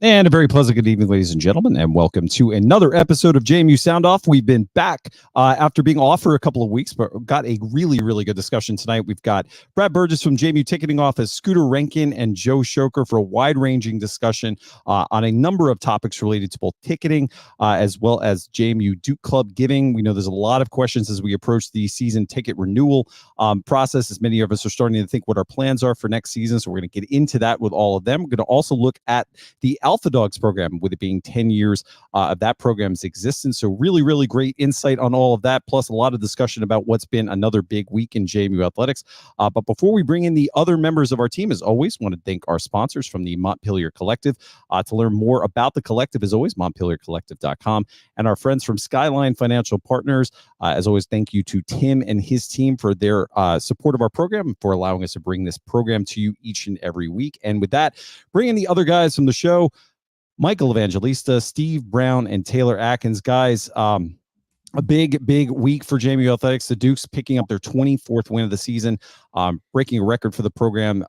And a very pleasant good evening, ladies and gentlemen, and welcome to another episode of JMU Sound Off. We've been back after being off for a couple of weeks, but got a really, really good discussion tonight. We've got Brad Burgess from JMU Ticketing Office, Scooter Renkin, and Joe Showker for a wide-ranging discussion on a number of topics related to both ticketing as well as JMU Duke Club giving. We know there's a lot of questions as we approach the season ticket renewal process, as many of us are starting to think what our plans are for next season. So we're going to get into that with all of them. We're going to also look at the Alpha Dogs program, with it being 10 years of that program's existence. So really, really great insight on all of that, plus a lot of discussion about what's been another big week in JMU athletics. But before we bring in the other members of our team, as always, want to thank our sponsors from the Montpelier Collective. To learn more about the collective, as always, montpeliercollective.com, and our friends from Skyline Financial Partners. As always, thank you to Tim and his team for their support of our program and for allowing us to bring this program to you each and every week. And with that, bring in the other guys from the show. Michael Evangelista, Steve Brown, and Taylor Atkins. Guys, a big week for JMU Athletics. The Dukes picking up their 24th win of the season, breaking a record for the program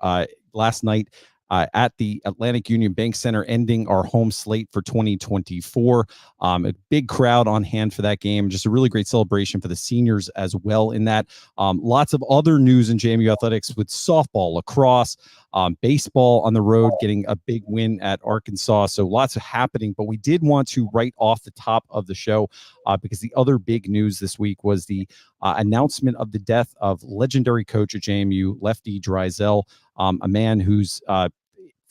last night at the Atlantic Union Bank Center, ending our home slate for 2024. A big crowd on hand for that game. Just a really great celebration for the seniors as well in that. Lots of other news in JMU Athletics with softball, lacrosse, baseball on the road, getting a big win at Arkansas. So lots of happening, but we did want to right off the top of the show because the other big news this week was the announcement of the death of legendary coach at JMU, Lefty Driesell, a man who's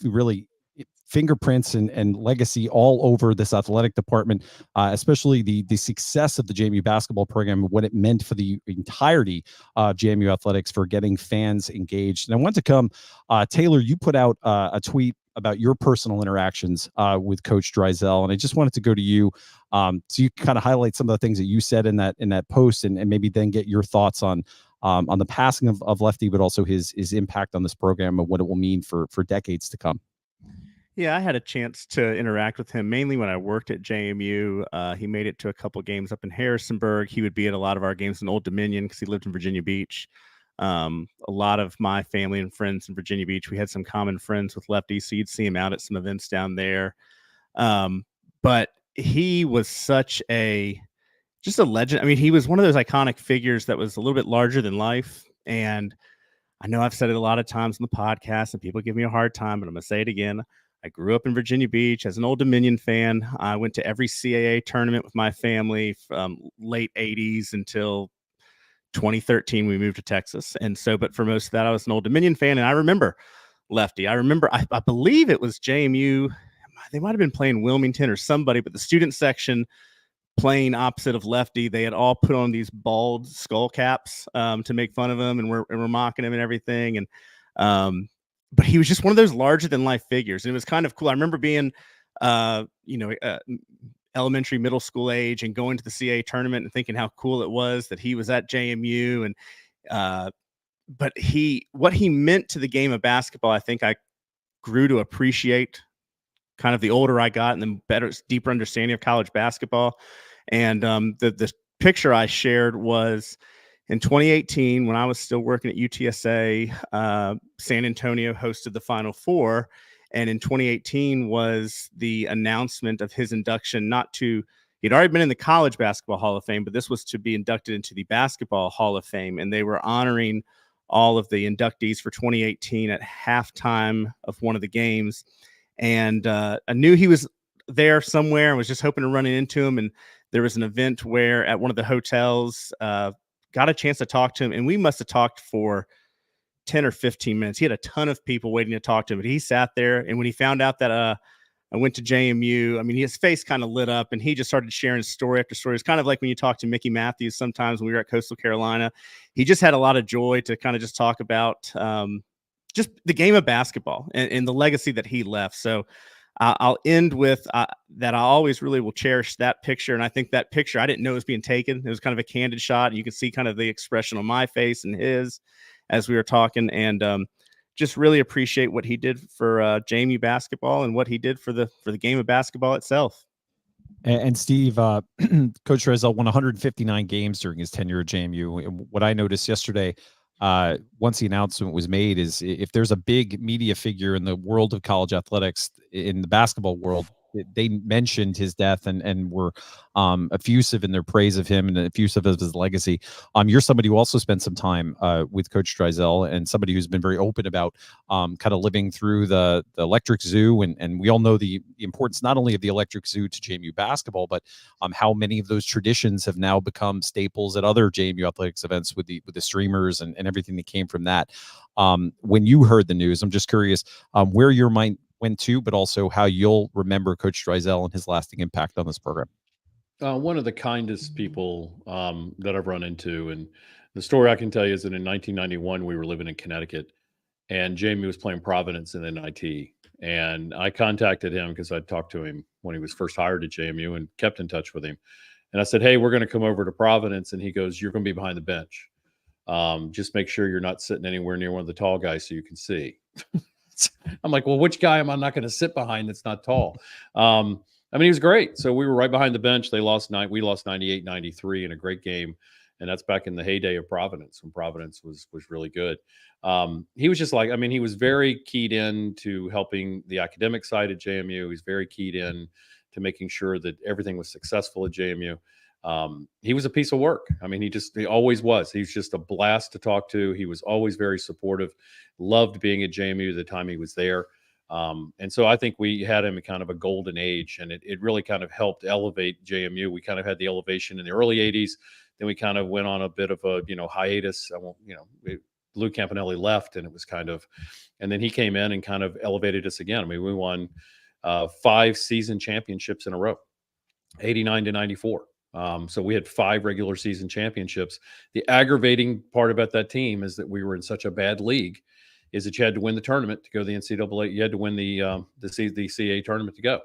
really fingerprints and legacy all over this athletic department, especially the success of the JMU basketball program and what it meant for the entirety of JMU athletics for getting fans engaged. And I want to come, Taylor, you put out a tweet about your personal interactions with Coach Driesell, and I just wanted to go to you so you can kind of highlight some of the things that you said in that post, and maybe then get your thoughts on the passing of Lefty, but also his impact on this program and what it will mean for decades to come. Yeah, I had a chance to interact with him mainly when I worked at JMU. He made it to a couple games up in Harrisonburg. He would be at a lot of our games in Old Dominion because he lived in Virginia Beach. A lot of my family and friends in Virginia Beach, we had some common friends with Lefty, so you'd see him out at some events down there. But he was just a legend. I mean, he was one of those iconic figures that was a little bit larger than life. And I know I've said it a lot of times in the podcast and people give me a hard time, but I'm going to say it again. I grew up in Virginia Beach as an Old Dominion fan. I went to every CAA tournament with my family from late 80s until 2013. We moved to Texas. And so, but for most of that, I was an Old Dominion fan. And I remember Lefty. I believe it was JMU. They might have been playing Wilmington or somebody, but the student section playing opposite of Lefty, they had all put on these bald skull caps to make fun of him, and we're mocking him and everything. And but he was just one of those larger than life figures, and it was kind of cool. I remember being elementary, middle school age, and going to the CA tournament and thinking how cool it was that he was at JMU. And but what he meant to the game of basketball, I think I grew to appreciate kind of the older I got, and the deeper understanding of college basketball. And the picture I shared was in 2018, when I was still working at UTSA. San Antonio hosted the Final Four, and in 2018 was the announcement of his induction. He'd already been in the College Basketball Hall of Fame, but this was to be inducted into the Basketball Hall of Fame, and they were honoring all of the inductees for 2018 at halftime of one of the games. And I knew he was there somewhere and was just hoping to run into him. And there was an event where at one of the hotels, got a chance to talk to him, and we must have talked for 10 or 15 minutes. He had a ton of people waiting to talk to him, but he sat there. And when he found out that I went to JMU, I mean, his face kind of lit up, and he just started sharing story after story. It's kind of like when you talk to Mickey Matthews sometimes when we were at Coastal Carolina. He just had a lot of joy to kind of just talk about just the game of basketball and the legacy that he left. So I'll end with that. I always really will cherish that picture. And I think that picture, I didn't know it was being taken. It was kind of a candid shot. You can see kind of the expression on my face and his as we were talking, and just really appreciate what he did for JMU basketball and what he did for the game of basketball itself. And Steve, Coach Driesell won 159 games during his tenure at JMU. And what I noticed yesterday, once the announcement was made, is if there's a big media figure in the world of college athletics, in the basketball world, they mentioned his death and were effusive in their praise of him and effusive of his legacy. You're somebody who also spent some time with Coach Driesell, and somebody who's been very open about kind of living through the Electric Zoo, and we all know the importance not only of the Electric Zoo to JMU basketball, but how many of those traditions have now become staples at other JMU athletics events with the streamers and everything that came from that. When you heard the news, I'm just curious where your mind went to, but also how you'll remember Coach Driesell and his lasting impact on this program. One of the kindest people that I've run into, and the story I can tell you is that in 1991 we were living in Connecticut, and JMU was playing Providence in NIT, and I contacted him because I'd talked to him when he was first hired at JMU and kept in touch with him. And I said, "Hey, we're going to come over to Providence," and he goes, "You're going to be behind the bench. Just make sure you're not sitting anywhere near one of the tall guys so you can see." I'm like, "Well, which guy am I not going to sit behind that's not tall?" I mean, he was great. So we were right behind the bench. We lost 98-93 in a great game. And that's back in the heyday of Providence, when Providence was really good. He was just like, I mean, he was very keyed in to helping the academic side at JMU. He's very keyed in to making sure that everything was successful at JMU. He was a piece of work. I mean, he always was. He's just a blast to talk to. He was always very supportive, loved being at JMU the time he was there. And so I think we had him in kind of a golden age, and it really kind of helped elevate JMU. We kind of had the elevation in the early 80s. Then we kind of went on a bit of a, hiatus. Lou Campanelli left, and it was kind of, and then he came in and kind of elevated us again. I mean, we won 5 season championships in a row, 89-94. So we had 5 regular season championships. The aggravating part about that team is that we were in such a bad league, is that you had to win the tournament to go to the NCAA. You had to win the CAA tournament to go.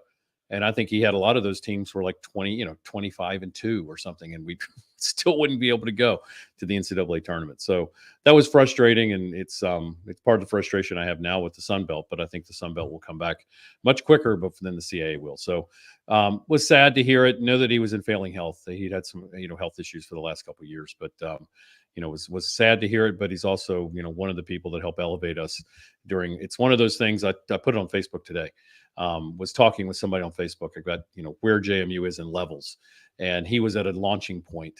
And I think he had a lot of those teams were like 25-2 or something, and we still wouldn't be able to go to the NCAA tournament. So that was frustrating, and it's part of the frustration I have now with the Sun Belt. But I think the Sun Belt will come back much quicker than the CAA will. So was sad to hear it. Know that he was in failing health. He'd had some health issues for the last couple of years, but was sad to hear it. But he's also one of the people that helped elevate us during. It's one of those things. I put it on Facebook today. Was talking with somebody on Facebook about where JMU is in levels, and he was at a launching point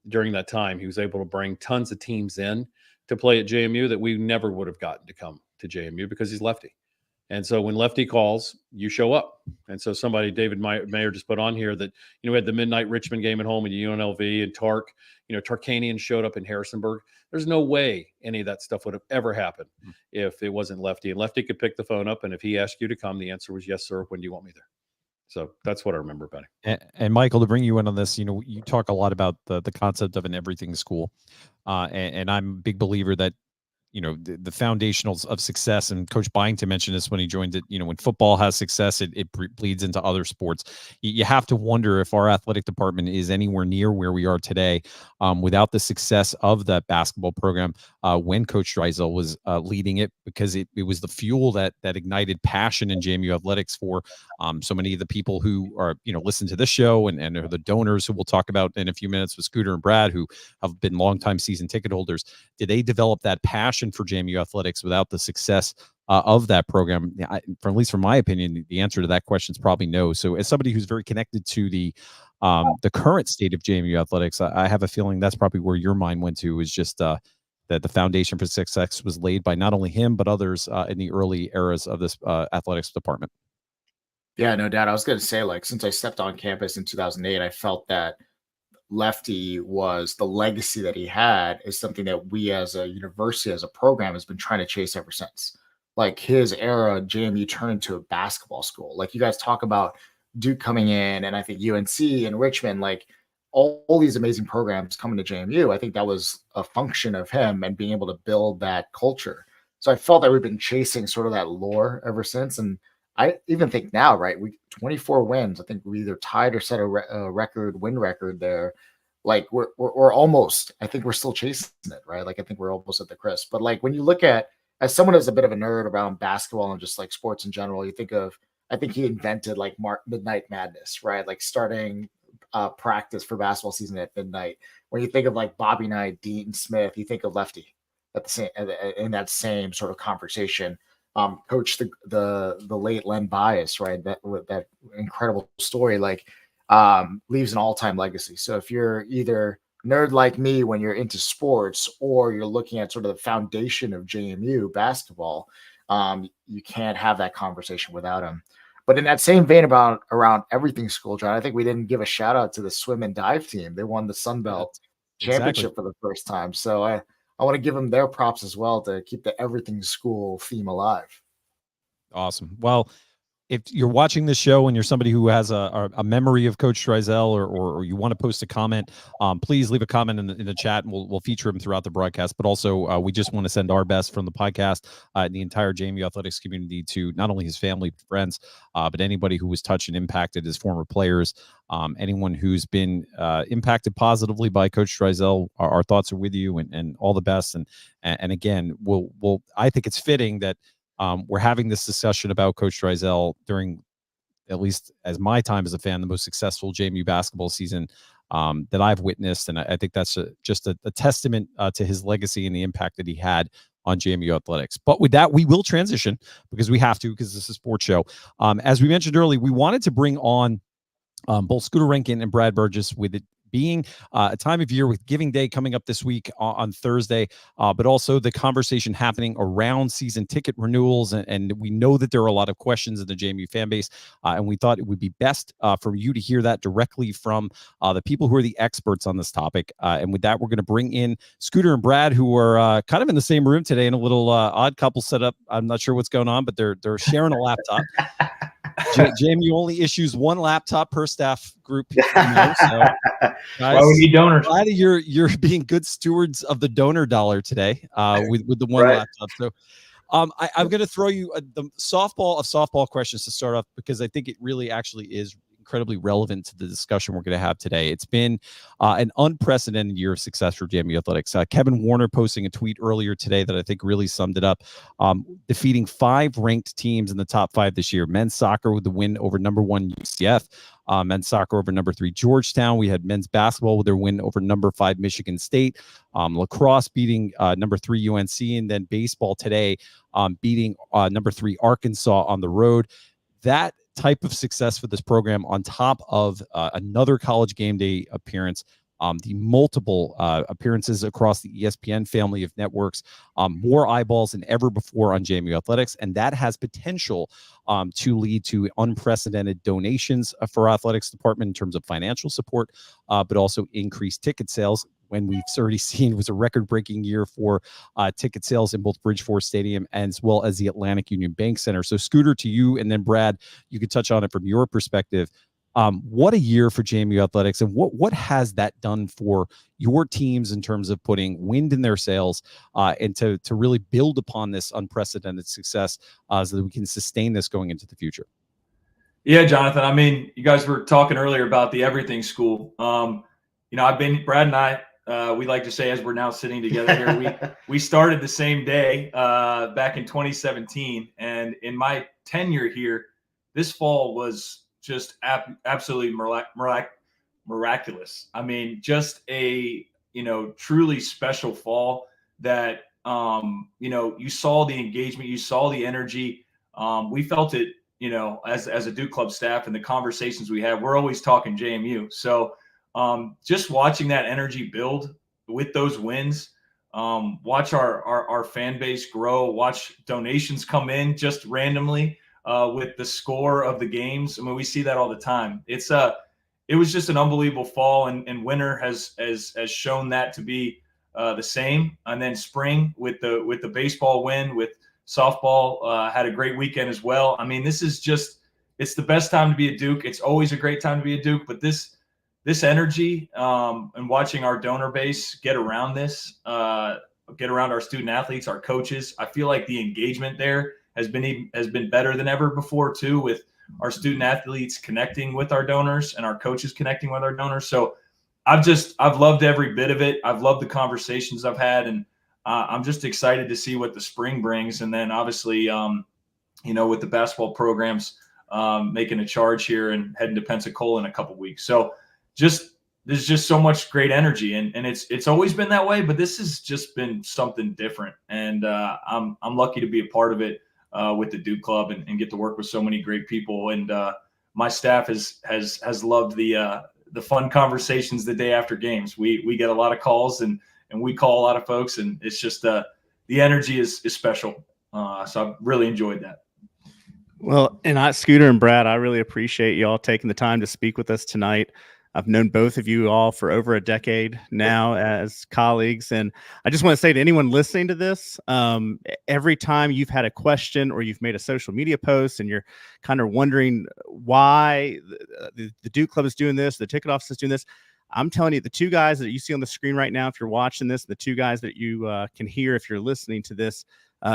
during that time. He was able to bring tons of teams in to play at JMU that we never would have gotten to come to JMU because he's lefty. And so when Lefty calls, you show up. And so David Mayer just put on here that, we had the midnight Richmond game at home at UNLV, and Tarkanian showed up in Harrisonburg. There's no way any of that stuff would have ever happened if it wasn't Lefty. And Lefty could pick the phone up, and if he asked you to come, the answer was, "Yes, sir. When do you want me there?" So that's what I remember about him. And Michael, to bring you in on this, you talk a lot about the concept of an everything school. And I'm a big believer that, the foundationals of success, and Coach Byington mentioned this when he joined it, when football has success, it bleeds into other sports. You have to wonder if our athletic department is anywhere near where we are today without the success of that basketball program when Coach Driesell was leading it, because it was the fuel that ignited passion in JMU athletics for so many of the people who are, listen to this show and are the donors who we'll talk about in a few minutes with Scooter and Brad, who have been longtime season ticket holders. Did they develop that passion for JMU athletics without the success of that program? At least from my opinion, the answer to that question is probably no. So as somebody who's very connected to the current state of JMU athletics, I have a feeling that's probably where your mind went to, is just that the foundation for success was laid by not only him, but others in the early eras of this athletics department. Yeah, no doubt. I was going to say, since I stepped on campus in 2008, I felt that Lefty was the legacy that he had is something that we as a university, as a program, has been trying to chase ever since. His era, JMU turned into a basketball school. You guys talk about Duke coming in, and I think UNC and Richmond, all these amazing programs coming to JMU. I think that was a function of him and being able to build that culture. So I felt that we've been chasing sort of that lore ever since. And I even think now, right, we 24 wins. I think we either tied or set a win record there. We're almost, I think we're still chasing it, right? I think we're almost at the crisp. But when you look at, as someone who's a bit of a nerd around basketball and just sports in general, you think of, I think he invented Midnight Madness, right? Starting practice for basketball season at midnight. When you think of like Bobby Knight, Dean Smith, you think of Lefty at the same in that same sort of conversation. Coach the late Len Bias, right? That incredible story, like leaves an all-time legacy. So if you're either nerd like me when you're into sports, or you're looking at sort of the foundation of JMU basketball, you can't have that conversation without him. But in that same vein around everything school, John, I think we didn't give a shout out to the swim and dive team. They won the Sun Belt championship for the first time. So I want to give them their props as well to keep the everything school theme alive. Awesome. Well, if you're watching this show and you're somebody who has a memory of Coach Driesell, or you want to post a comment, please leave a comment in the chat, and we'll feature him throughout the broadcast. But also, we just want to send our best from the podcast and the entire JMU athletics community to not only his family, friends, but anybody who was touched and impacted as former players, anyone who's been impacted positively by Coach Driesell. Our thoughts are with you, and all the best. And again, I think it's fitting that we're having this discussion about Coach Driesell during, at least as my time as a fan, the most successful JMU basketball season that I've witnessed. And I think that's just a testament to his legacy and the impact that he had on JMU athletics. But with that, we will transition because we have to, because this is a sports show. As we mentioned earlier, we wanted to bring on both Scooter Renkin and Brad Burgess, with it being a time of year with Giving Day coming up this week on Thursday, but also the conversation happening around season ticket renewals. And we know that there are a lot of questions in the JMU fan base, and we thought it would be best for you to hear that directly from the people who are the experts on this topic. And with that, we're going to bring in Scooter and Brad, who are kind of in the same room today in a little odd couple setup. I'm not sure what's going on, but they're sharing a laptop. JMU only issues one laptop per staff group. So, guys, why we need donors? Glad you're being good stewards of the donor dollar today with the one laptop. So I'm going to throw you the softball questions to start off, because I think it really actually is incredibly relevant to the discussion we're going to have today. It's been an unprecedented year of success for JMU athletics. Kevin Warner posting a tweet earlier today that I think really summed it up, defeating 5 ranked teams in the top 5 this year. Men's soccer with the win over number 1 UCF, men's soccer over number 3 Georgetown. We had men's basketball with their win over number 5 Michigan State, lacrosse beating number 3 UNC, and then baseball today beating number 3 Arkansas on the road. That type of success for this program, on top of another college game day appearance, the multiple appearances across the ESPN family of networks, more eyeballs than ever before on JMU athletics, and that has potential to lead to unprecedented donations for our athletics department in terms of financial support, but also increased ticket sales. When we've already seen was a record-breaking year for ticket sales in both Bridgeford Stadium as well as the Atlantic Union Bank Center. So, Scooter, to you, and then Brad, you could touch on it from your perspective. What a year for JMU athletics, and what has that done for your teams in terms of putting wind in their sails and to really build upon this unprecedented success so that we can sustain this going into the future? Yeah, Jonathan. I mean, you guys were talking earlier about the everything school. Brad and I, we like to say, as we're now sitting together here, we started the same day back in 2017. And in my tenure here, this fall was just absolutely miraculous. I mean, just a, truly special fall that, you saw the engagement, you saw the energy. We felt it, as a Duke Club staff, and the conversations we have, we're always talking JMU. So just watching that energy build with those wins, watch our fan base grow, watch donations come in just randomly with the score of the games. I mean, we see that all the time. It was just an unbelievable fall, and winter has shown that to be the same. And then spring with the baseball win, with softball had a great weekend as well. I mean, this is it's the best time to be a Duke. It's always a great time to be a Duke, but this energy and watching our donor base get around our student athletes, our coaches, I feel like the engagement there has been better than ever before too, with our student athletes connecting with our donors and our coaches connecting with our donors. So I've loved every bit of it. I've loved the conversations I've had, and I'm just excited to see what the spring brings. And then obviously, with the basketball programs making a charge here and heading to Pensacola in a couple weeks. So there's just so much great energy, and it's always been that way, but this has just been something different, and I'm lucky to be a part of it with the Duke Club and get to work with so many great people, and my staff has loved the fun conversations the day after games. We get a lot of calls, and we call a lot of folks, and it's just the energy is special, so I've really enjoyed that. Well, and Scooter and Brad, I really appreciate y'all taking the time to speak with us tonight. I've known both of you all for over a decade now as colleagues. And I just want to say to anyone listening to this, every time you've had a question or you've made a social media post and you're kind of wondering why the Duke Club is doing this, the ticket office is doing this, I'm telling you, the two guys that you see on the screen right now, if you're watching this, the two guys that you can hear if you're listening to this,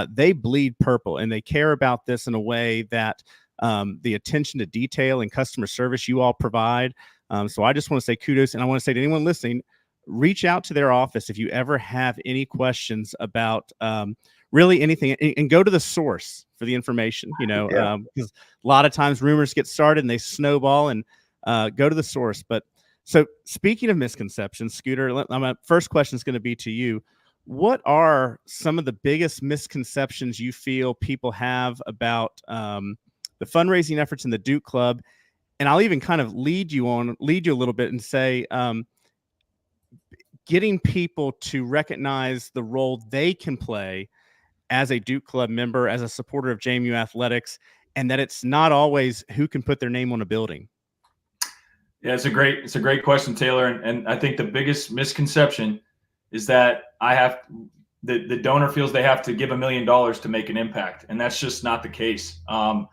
they bleed purple, and they care about this in a way that the attention to detail and customer service you all provide. So I just want to say kudos, and I want to say to anyone listening, reach out to their office if you ever have any questions about really anything, and go to the source for the information, because a lot of times rumors get started and they snowball, and go to the source. But so speaking of misconceptions, Scooter, my first question is going to be to you. What are some of the biggest misconceptions you feel people have about the fundraising efforts in the Duke Club? And I'll even kind of lead you a little bit and say, getting people to recognize the role they can play as a Duke Club member, as a supporter of JMU athletics, and that it's not always who can put their name on a building. Yeah, it's a great question, Taylor. And I think the biggest misconception is that the donor feels they have to give $1 million to make an impact. And that's just not the case. I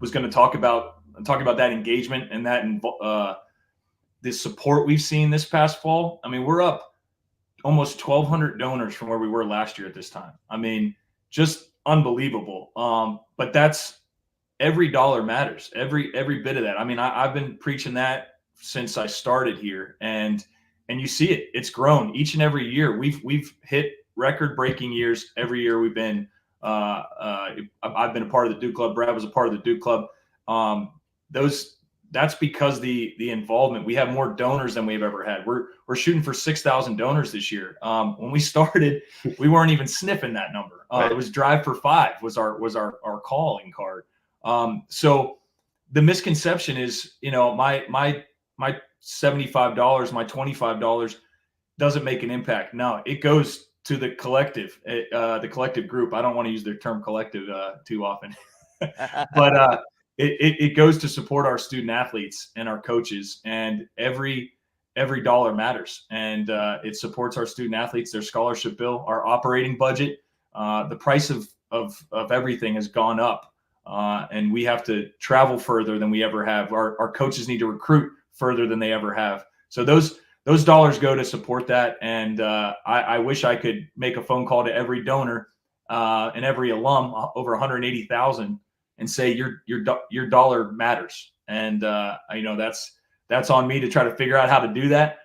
was going to talk about that engagement and that the support we've seen this past fall. I mean, we're up almost 1,200 donors from where we were last year at this time. I mean, just unbelievable. But that's, every dollar matters, every bit of that. I mean, I've been preaching that since I started here, and you see it. It's grown each and every year. We've hit record-breaking years every year we've been. I've been a part of the Duke Club. Brad was a part of the Duke Club. That's because the involvement. We have more donors than we've ever had. We're shooting for 6,000 donors this year. When we started, we weren't even sniffing that number. It was Drive for 5 was our calling card. So the misconception is, my $75, my $25 doesn't make an impact. No, it goes to the collective group. I don't want to use their term collective too often, but it goes to support our student athletes and our coaches, and every dollar matters, and it supports our student athletes, their scholarship bill, our operating budget. The price of everything has gone up, and we have to travel further than we ever have. Our coaches need to recruit further than they ever have. So those dollars go to support that. And I wish I could make a phone call to every donor and every alum, over 180,000, and say your dollar matters. And that's on me to try to figure out how to do that.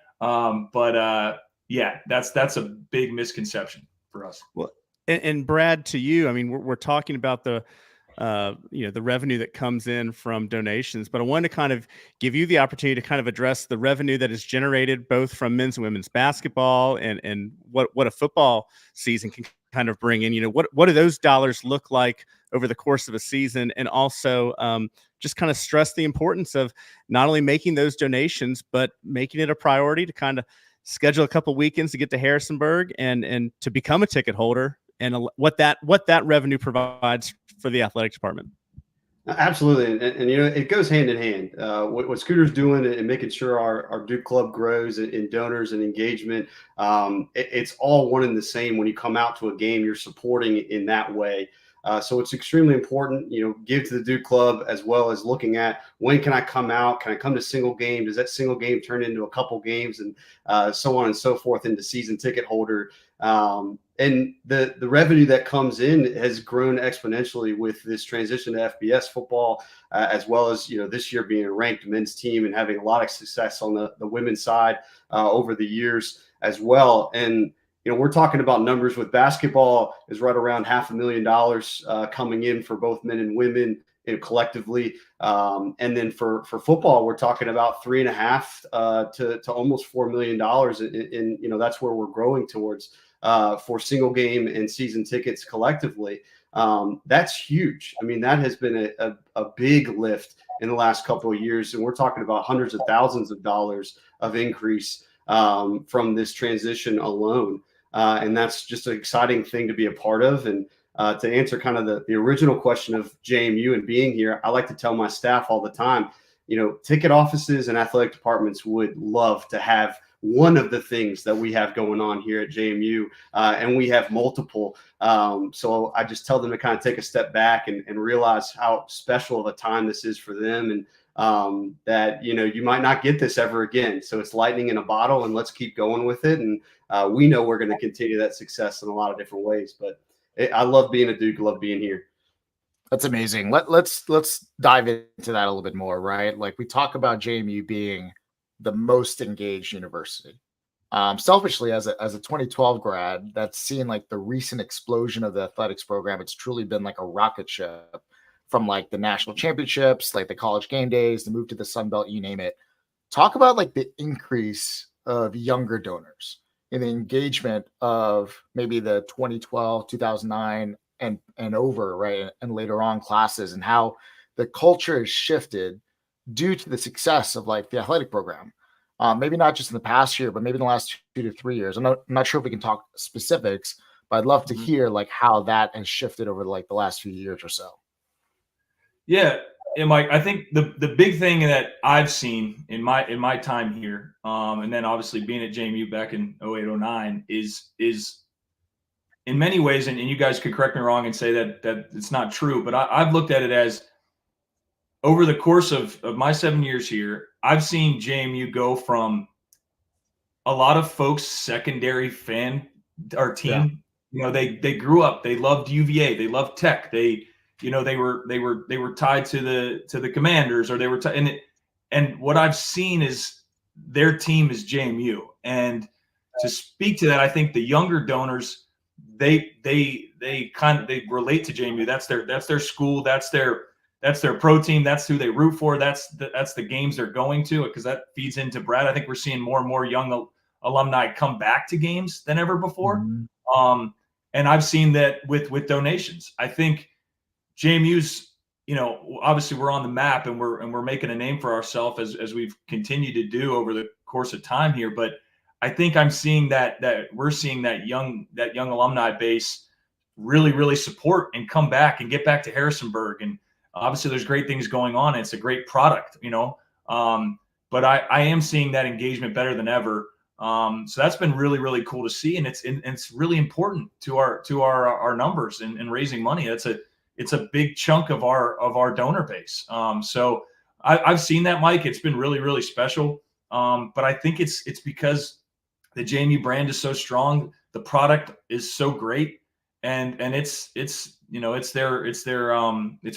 That's a big misconception for us. Well, and Brad, to you, I mean, we're talking about the revenue that comes in from donations, but I wanted to kind of give you the opportunity to kind of address the revenue that is generated both from men's and women's basketball, and what a football season can kind of bring in. What do those dollars look like over the course of a season, and also just kind of stress the importance of not only making those donations, but making it a priority to kind of schedule a couple weekends to get to Harrisonburg and to become a ticket holder, and what that revenue provides for the athletic department. Absolutely. And it goes hand in hand. What Scooter's doing and making sure our Duke Club grows in donors and engagement, it's all one and the same. When you come out to a game, you're supporting in that way. So it's extremely important, give to the Duke Club, as well as looking at when can I come out? Can I come to single game? Does that single game turn into a couple games, and so on and so forth into season ticket holder? And the revenue that comes in has grown exponentially with this transition to FBS football, as well as, this year being a ranked men's team and having a lot of success on the women's side over the years as well. And we're talking about numbers with basketball is right around $500,000 coming in for both men and women. collectively. And then for football, we're talking about $3.5 to almost $4 million. In that's where we're growing towards for single game and season tickets collectively. That's huge. I mean, that has been a big lift in the last couple of years. And we're talking about hundreds of thousands of dollars of increase from this transition alone. And that's just an exciting thing to be a part of. And to answer kind of the original question of JMU and being here, I like to tell my staff all the time, ticket offices and athletic departments would love to have one of the things that we have going on here at JMU, and we have multiple. So I just tell them to kind of take a step back and realize how special of a time this is for them, and that you might not get this ever again. So it's lightning in a bottle, and let's keep going with it. And we know we're going to continue that success in a lot of different ways. But I love being a Duke, love being here. That's amazing. Let's dive into that a little bit more, right? Like, we talk about JMU being the most engaged university. Selfishly, as a 2012 grad that's seen like the recent explosion of the athletics program, it's truly been like a rocket ship from like the national championships, like the college game days, the move to the Sun Belt, you name it. Talk about like the increase of younger donors in the engagement of maybe the 2012, 2009 and over, right? And later on classes, and how the culture has shifted due to the success of like the athletic program. Maybe not just in the past year, but maybe in the last 2 to 3 years. I'm not sure if we can talk specifics, but I'd love to hear like how that has shifted over like the last few years or so. Yeah, and Mike, I think the big thing that I've seen in my time here, and then obviously being at JMU back in 08, 09 is in many ways, and you guys could correct me wrong and say that it's not true, but I've looked at it as, over the course of my 7 years here, I've seen JMU go from a lot of folks' secondary fan or team. Yeah. They grew up, they loved UVA, they loved Tech, they were tied to the Commanders, or they were and what I've seen is their team is JMU. And to speak to that, I think the younger donors, they relate to JMU. That's their school, that's their pro team. That's who they root for. That's the games they're going to, because that feeds into Brad. I think we're seeing more and more young alumni come back to games than ever before. Mm-hmm. And I've seen that with donations. I think JMU's, obviously we're on the map and we're making a name for ourselves as we've continued to do over the course of time here. But I think I'm seeing that we're seeing that young alumni base really, really support and come back and get back to Harrisonburg. And obviously there's great things going on. It's a great product, but I am seeing that engagement better than ever. So that's been really, really cool to see. And it's really important to our numbers and raising money. It's a big chunk of our donor base. So I've seen that, Mike. It's been really, really special. But I think it's because the JMU brand is so strong. The product is so great. And it's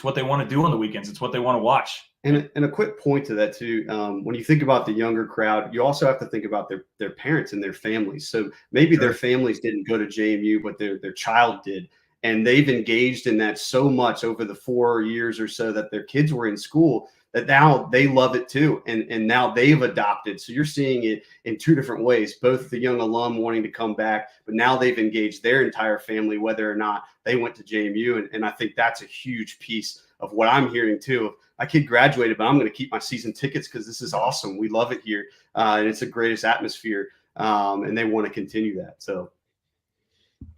what they want to do on the weekends. It's what they want to watch. And a quick point to that too. When you think about the younger crowd, you also have to think about their parents and their families. So maybe their families didn't go to JMU, but their child did. And they've engaged in that so much over the 4 years or so that their kids were in school, that now they love it too. And now they've adopted. So you're seeing it in two different ways, both the young alum wanting to come back, but now they've engaged their entire family, whether or not they went to JMU. And I think that's a huge piece of what I'm hearing too. My kid graduated, but I'm going to keep my season tickets because this is awesome. We love it here. And it's the greatest atmosphere. And they want to continue that. So.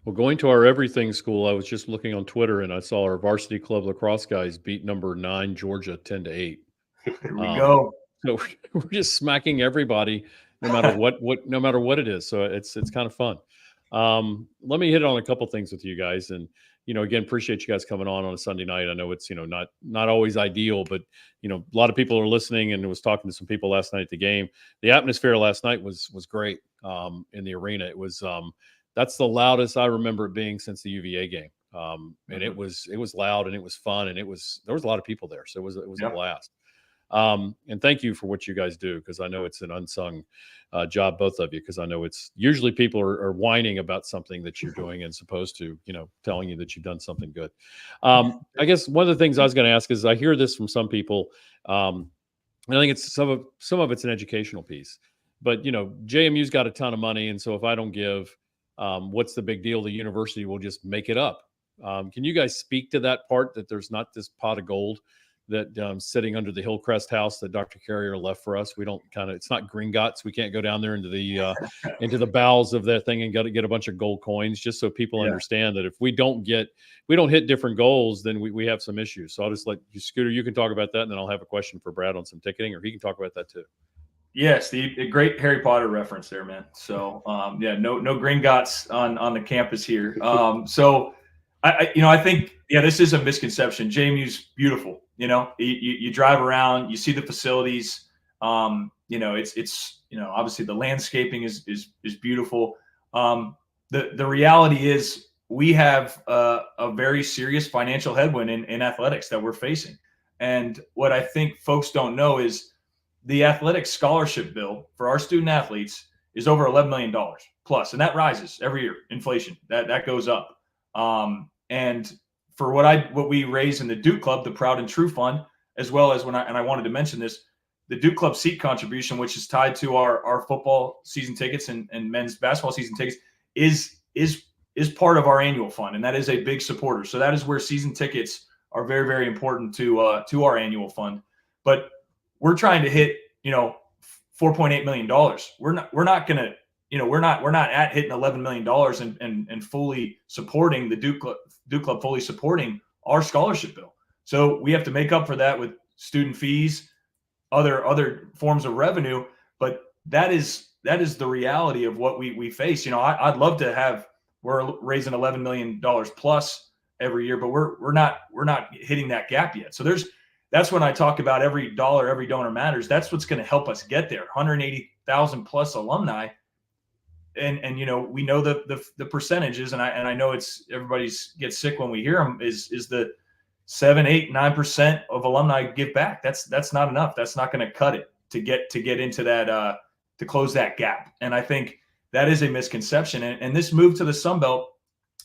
Well, going to our everything school, I was just looking on Twitter and I saw our varsity club lacrosse guys beat number 9 Georgia 10-8. Here we go. So we're just smacking everybody, no matter what it is. So it's kind of fun. Let me hit on a couple things with you guys, and again, appreciate you guys coming on a Sunday night. I know it's not always ideal, but a lot of people are listening, and was talking to some people last night at the game. The atmosphere last night was great in the arena. It was that's the loudest I remember it being since the UVA game. And it was loud and it was fun, and there was a lot of people there. So it was a blast. And thank you for what you guys do, because I know it's an unsung job, both of you, because I know it's usually people are whining about something that you're doing and supposed to, telling you that you've done something good. I guess one of the things I was going to ask is, I hear this from some people, and I think it's some of it's an educational piece, but JMU's got a ton of money, and so if I don't give, what's the big deal? The university will just make it up. Can you guys speak to that part, that there's not this pot of gold that sitting under the Hillcrest house that Dr. Carrier left for us? We don't it's not Gringotts. We can't go down there into the bowels of that thing and get a bunch of gold coins, just so people understand that if we don't hit different goals, then we have some issues. So I'll just let you, Scooter, you can talk about that, and then I'll have a question for Brad on some ticketing, or he can talk about that too. Yes, the great Harry Potter reference there, man. So no Gringotts on the campus here. So I think this is a misconception. JMU's beautiful. You drive around, you see the facilities. It's obviously the landscaping is beautiful. The reality is we have a very serious financial headwind in athletics that we're facing. And what I think folks don't know is the athletic scholarship bill for our student athletes is over $11 million plus, and that rises every year. Inflation that goes up. And for what we raise in the Duke Club, the Proud and True Fund, as well as I wanted to mention this, the Duke Club seat contribution, which is tied to our football season tickets and men's basketball season tickets, is part of our annual fund, and that is a big supporter. So that is where season tickets are very, very important to our annual fund. But we're trying to hit $4.8 million. We're not going to. We're not at hitting $11 million and fully supporting the Duke Club, fully supporting our scholarship bill. So we have to make up for that with student fees, other forms of revenue. But that is the reality of what we face. I'd love to we're raising $11 million plus every year, but we're not hitting that gap yet. So that's when I talk about every donor matters. That's what's going to help us get there. 180,000 plus alumni. And we know the percentages, and I know everybody gets sick when we hear them, is the 7, 8, 9% of alumni give back. That's not enough. That's not going to cut it to get into that to close that gap. And I think that is a misconception. And this move to the Sun Belt,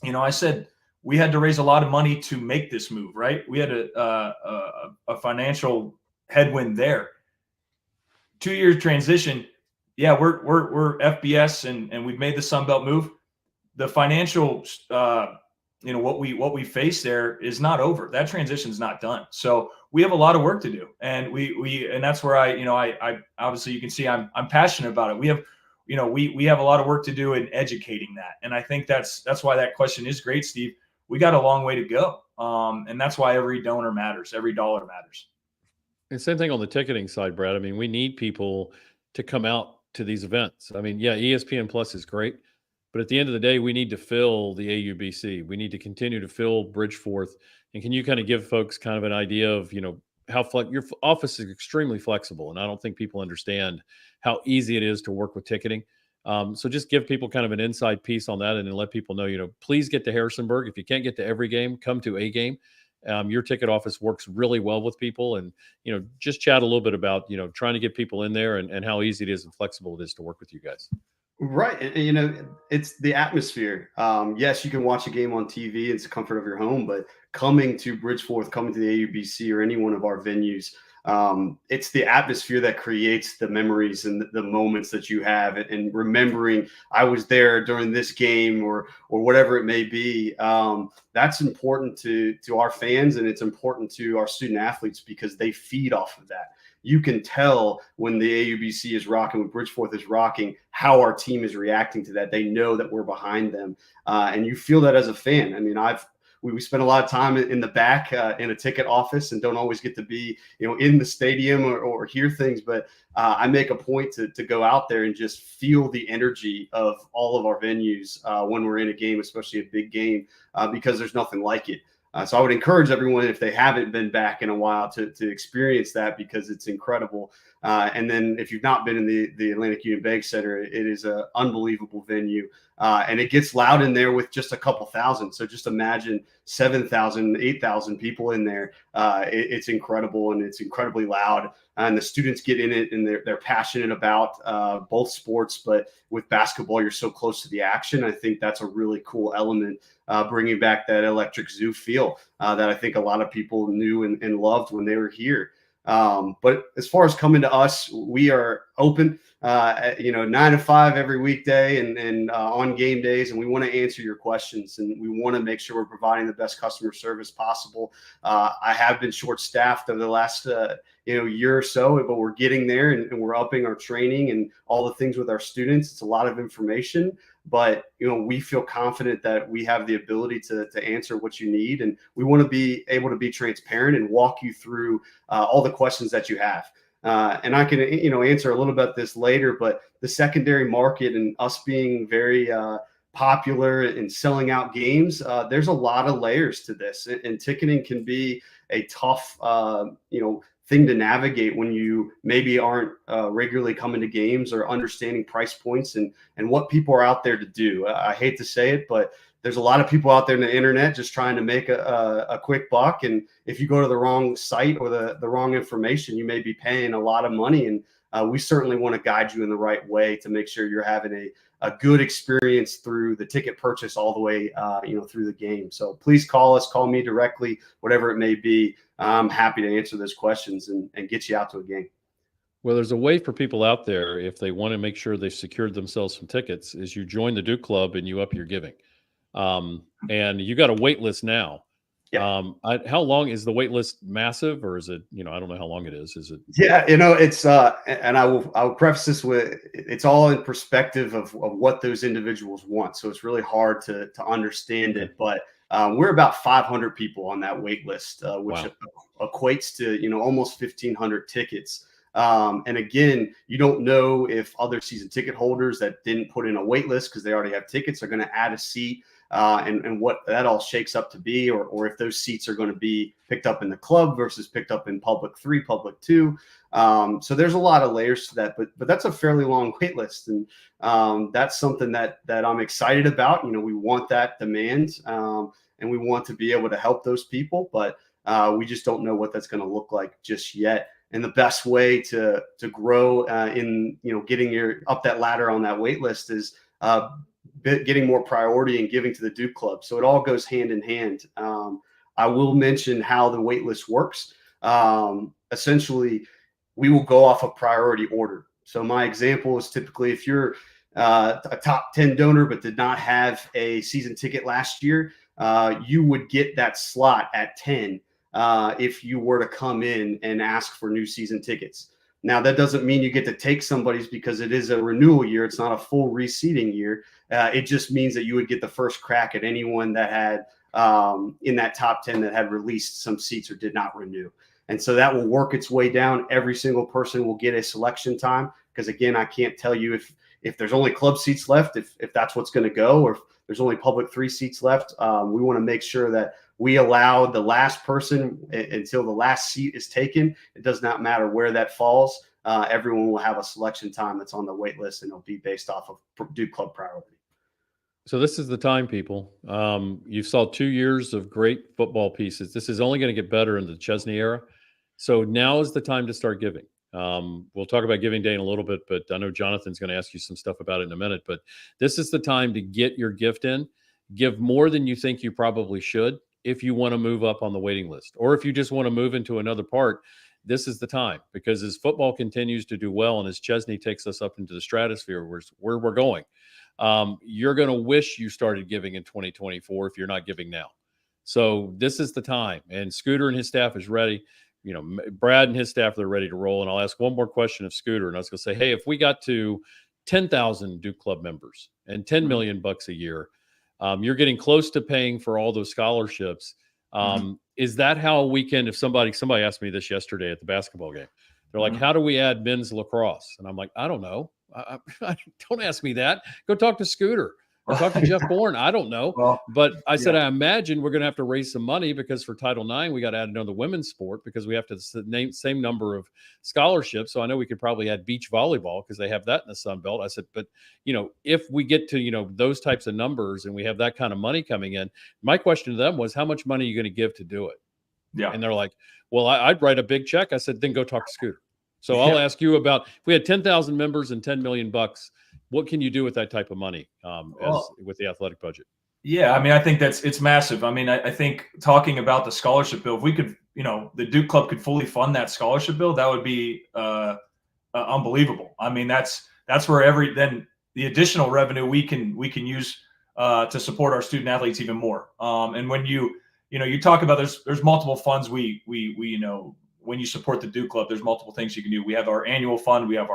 I said we had to raise a lot of money to make this move, right? We had a financial headwind there. 2-year transition. Yeah, we're FBS and we've made the Sun Belt move. The financial, what we face there is not over. That transition is not done. So we have a lot of work to do, and and that's where I obviously you can see I'm passionate about it. We have a lot of work to do in educating that, and I think that's why that question is great, Steve. We got a long way to go, and that's why every donor matters, every dollar matters. And same thing on the ticketing side, Brad. I mean, we need people to come out to these events. I mean, ESPN Plus is great, but at the end of the day, we need to fill the AUBC. We need to continue to fill Bridgeforth. And can you kind of give folks kind of an idea of, how your office is extremely flexible, and I don't think people understand how easy it is to work with ticketing. So just give people kind of an inside piece on that, and then let people know, please get to Harrisonburg. If you can't get to every game, come to a game. Your ticket office works really well with people, and just chat a little bit about trying to get people in there and how easy it is and flexible it is to work with you guys. Right, and it's the atmosphere. Yes, you can watch a game on TV; it's the comfort of your home. But coming to Bridgeforth, coming to the AUBC or any one of our venues, it's the atmosphere that creates the memories and the moments that you have, and remembering I was there during this game or whatever it may be. That's important to our fans, and it's important to our student athletes because they feed off of that. You can tell when the AUBC is rocking, when Bridgeforth is rocking, how our team is reacting to that. They know that we're behind them, and you feel that as a fan. I mean, we spend a lot of time in the back in a ticket office and don't always get to be, in the stadium or hear things. But I make a point to go out there and just feel the energy of all of our venues when we're in a game, especially a big game, because there's nothing like it. So I would encourage everyone, if they haven't been back in a while, to experience that, because it's incredible. And then if you've not been in the Atlantic Union Bank Center, it is an unbelievable venue. And it gets loud in there with just a couple thousand. So just imagine 7,000, 8,000 people in there. It's incredible, and it's incredibly loud. And the students get in it, and they're passionate about both sports. But with basketball, you're so close to the action. I think that's a really cool element, bringing back that electric zoo feel that I think a lot of people knew and loved when they were here. But as far as coming to us, we are open, 9 to 5 every weekday and on game days. And we want to answer your questions, and we want to make sure we're providing the best customer service possible. I have been short staffed over the last, year or so, but we're getting there, and we're upping our training and all the things with our students. It's a lot of information, but we feel confident that we have the ability to answer what you need, and we want to be able to be transparent and walk you through all the questions that you have. And I can answer a little bit this later, but the secondary market and us being very popular and selling out games, there's a lot of layers to this, and ticketing can be a tough thing to navigate when you maybe aren't regularly coming to games or understanding price points and what people are out there to do. I hate to say it, but there's a lot of people out there in the internet just trying to make a quick buck. And if you go to the wrong site or the wrong information, you may be paying a lot of money. And we certainly want to guide you in the right way to make sure you're having a good experience through the ticket purchase all the way, through the game. So please call us, call me directly, whatever it may be. I'm happy to answer those questions and get you out to a game. Well, there's a way for people out there, if they want to make sure they've secured themselves some tickets, is you join the Duke Club and you up your giving. And you got a wait list now. Yeah. How long is the wait list? Massive, or is it, I don't know how long it is. Is it? Yeah. It's, and I will preface this with, it's all in perspective of what those individuals want. So it's really hard to understand it, but we're about 500 people on that wait list, which equates to, almost 1,500 tickets. And again, you don't know if other season ticket holders that didn't put in a wait list because they already have tickets are going to add a seat, and what that all shakes up to be, or if those seats are going to be picked up in the club versus picked up in public 3, public 2. So there's a lot of layers to that, but that's a fairly long wait list. And that's something that I'm excited about. We want that demand, and we want to be able to help those people, but we just don't know what that's going to look like just yet. And the best way to grow in getting up that ladder on that wait list is getting more priority and giving to the Duke Club. So it all goes hand in hand. I will mention how the wait list works. Essentially, we will go off a priority order. So my example is typically if you're a top 10 donor but did not have a season ticket last year, you would get that slot at 10 if you were to come in and ask for new season tickets. Now, that doesn't mean you get to take somebody's because it is a renewal year. It's not a full reseeding year. It just means that you would get the first crack at anyone that had in that top 10 that had released some seats or did not renew. And so that will work its way down. Every single person will get a selection time because, again, I can't tell you if there's only club seats left, if that's what's going to go, or if there's only public 3 seats left. We want to make sure that we allow the last person until the last seat is taken. It does not matter where that falls. Everyone will have a selection time that's on the wait list, and it'll be based off of Duke Club priority. So this is the time, people. You saw 2 years of great football pieces. This is only going to get better in the Chesney era. So now is the time to start giving. We'll talk about Giving Day in a little bit, but I know Jonathan's going to ask you some stuff about it in a minute. But this is the time to get your gift in. Give more than you think you probably should if you want to move up on the waiting list. Or if you just want to move into another part, this is the time. Because as football continues to do well and as Chesney takes us up into the stratosphere where we're going, you're going to wish you started giving in 2024 if you're not giving now. So this is the time. And Scooter and his staff is ready. Brad and his staff, they're ready to roll. And I'll ask one more question of Scooter. And I was going to say, hey, if we got to 10,000 Duke Club members and $10 million a year, you're getting close to paying for all those scholarships. Is that how we can, if somebody asked me this yesterday at the basketball game, they're like, how do we add men's lacrosse? And I'm like, I don't know. Don't ask me that. Go talk to Scooter. I talked to Jeff Bourne. I don't know. Well, but I said, I imagine we're going to have to raise some money because for Title IX, we got to add another women's sport because we have to same number of scholarships. So I know we could probably add beach volleyball because they have that in the Sun Belt. I said, but if we get to, those types of numbers and we have that kind of money coming in, my question to them was, how much money are you going to give to do it? Yeah. And they're like, well, I'd write a big check. I said, then go talk to Scooter. So I'll ask you about, if we had 10,000 members and $10 million, what can you do with that type of money with the athletic budget? Yeah, I mean, I think it's massive. I mean, I think talking about the scholarship bill, if we could, the Duke Club could fully fund that scholarship bill, that would be unbelievable. I mean, that's where then the additional revenue we can use to support our student athletes even more. And when you talk about there's multiple funds when you support the Duke Club, there's multiple things you can do. We have our annual fund, we have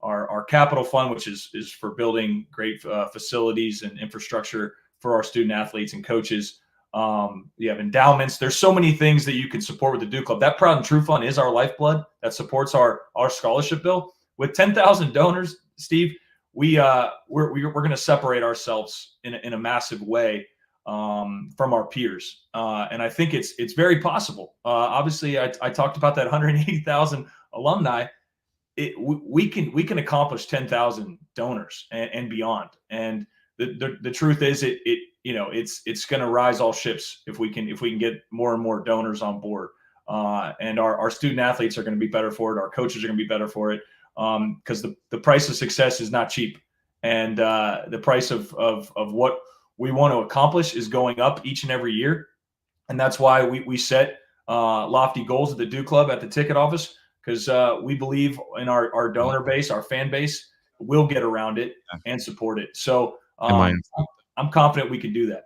our capital fund, which is for building great facilities and infrastructure for our student athletes and coaches. You have endowments. There's so many things that you can support with the Duke Club. That Proud and True Fund is our lifeblood that supports our scholarship bill. With 10,000 donors, Steve, we're going to separate ourselves in a massive way from our peers, and I think it's very possible. Obviously, I talked about that 180,000 alumni. We can accomplish 10,000 donors and beyond. And the truth is, it's going to rise all ships if we can get more and more donors on board. And our student athletes are going to be better for it. Our coaches are going to be better for it, because the price of success is not cheap, and the price of what we want to accomplish is going up each and every year. And that's why we set lofty goals at the Duke Club at the ticket office, because we believe in our donor base, our fan base will get around it and support it. So I'm confident we can do that.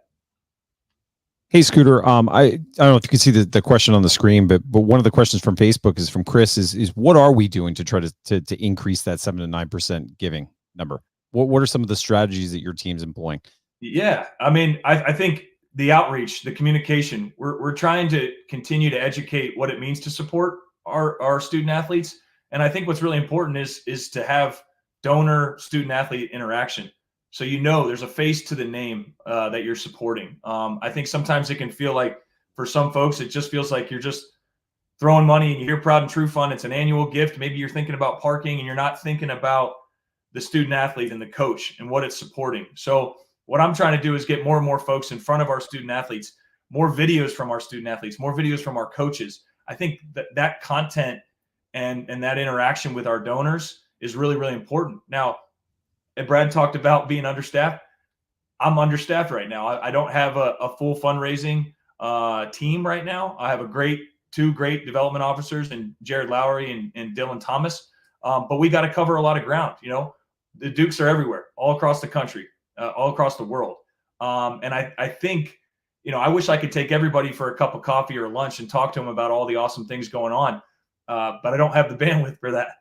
Hey, Scooter, I don't know if you can see the question on the screen, but one of the questions from Facebook is from Chris is what are we doing to try to increase that 7 to 9% giving number? What are some of the strategies that your team's employing? Yeah, I mean, I think the outreach, the communication, we're trying to continue to educate what it means to support our student athletes. And I think what's really important is to have donor student athlete interaction. So, there's a face to the name that you're supporting. I think sometimes it can feel like, for some folks, it just feels like you're just throwing money and you hear Proud and True Fund. It's an annual gift. Maybe you're thinking about parking and you're not thinking about the student athlete and the coach and what it's supporting. So what I'm trying to do is get more and more folks in front of our student athletes, more videos from our student athletes, more videos from our coaches. I think that content and that interaction with our donors is really, really important. Now, Brad talked about being understaffed. I'm understaffed right now. I don't have a full fundraising team right now. I have two great development officers, and Jared Lowry and Dylan Thomas. But we got to cover a lot of ground. The Dukes are everywhere, all across the country, all across the world. And I think, I wish I could take everybody for a cup of coffee or lunch and talk to them about all the awesome things going on. But I don't have the bandwidth for that.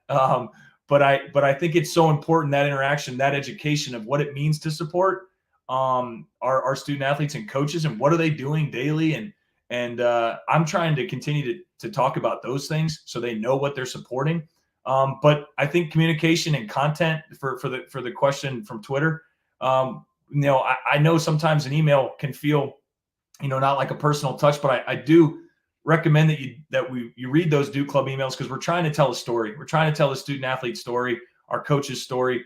But I think it's so important, that interaction, that education of what it means to support our student athletes and coaches, and what are they doing daily. And I'm trying to continue to talk about those things so they know what they're supporting. But I think communication and content for the question from Twitter, I know sometimes an email can feel, not like a personal touch, but I do recommend that you read those Duke Club emails, because we're trying to tell a story. We're trying to tell the student athlete story, our coach's story.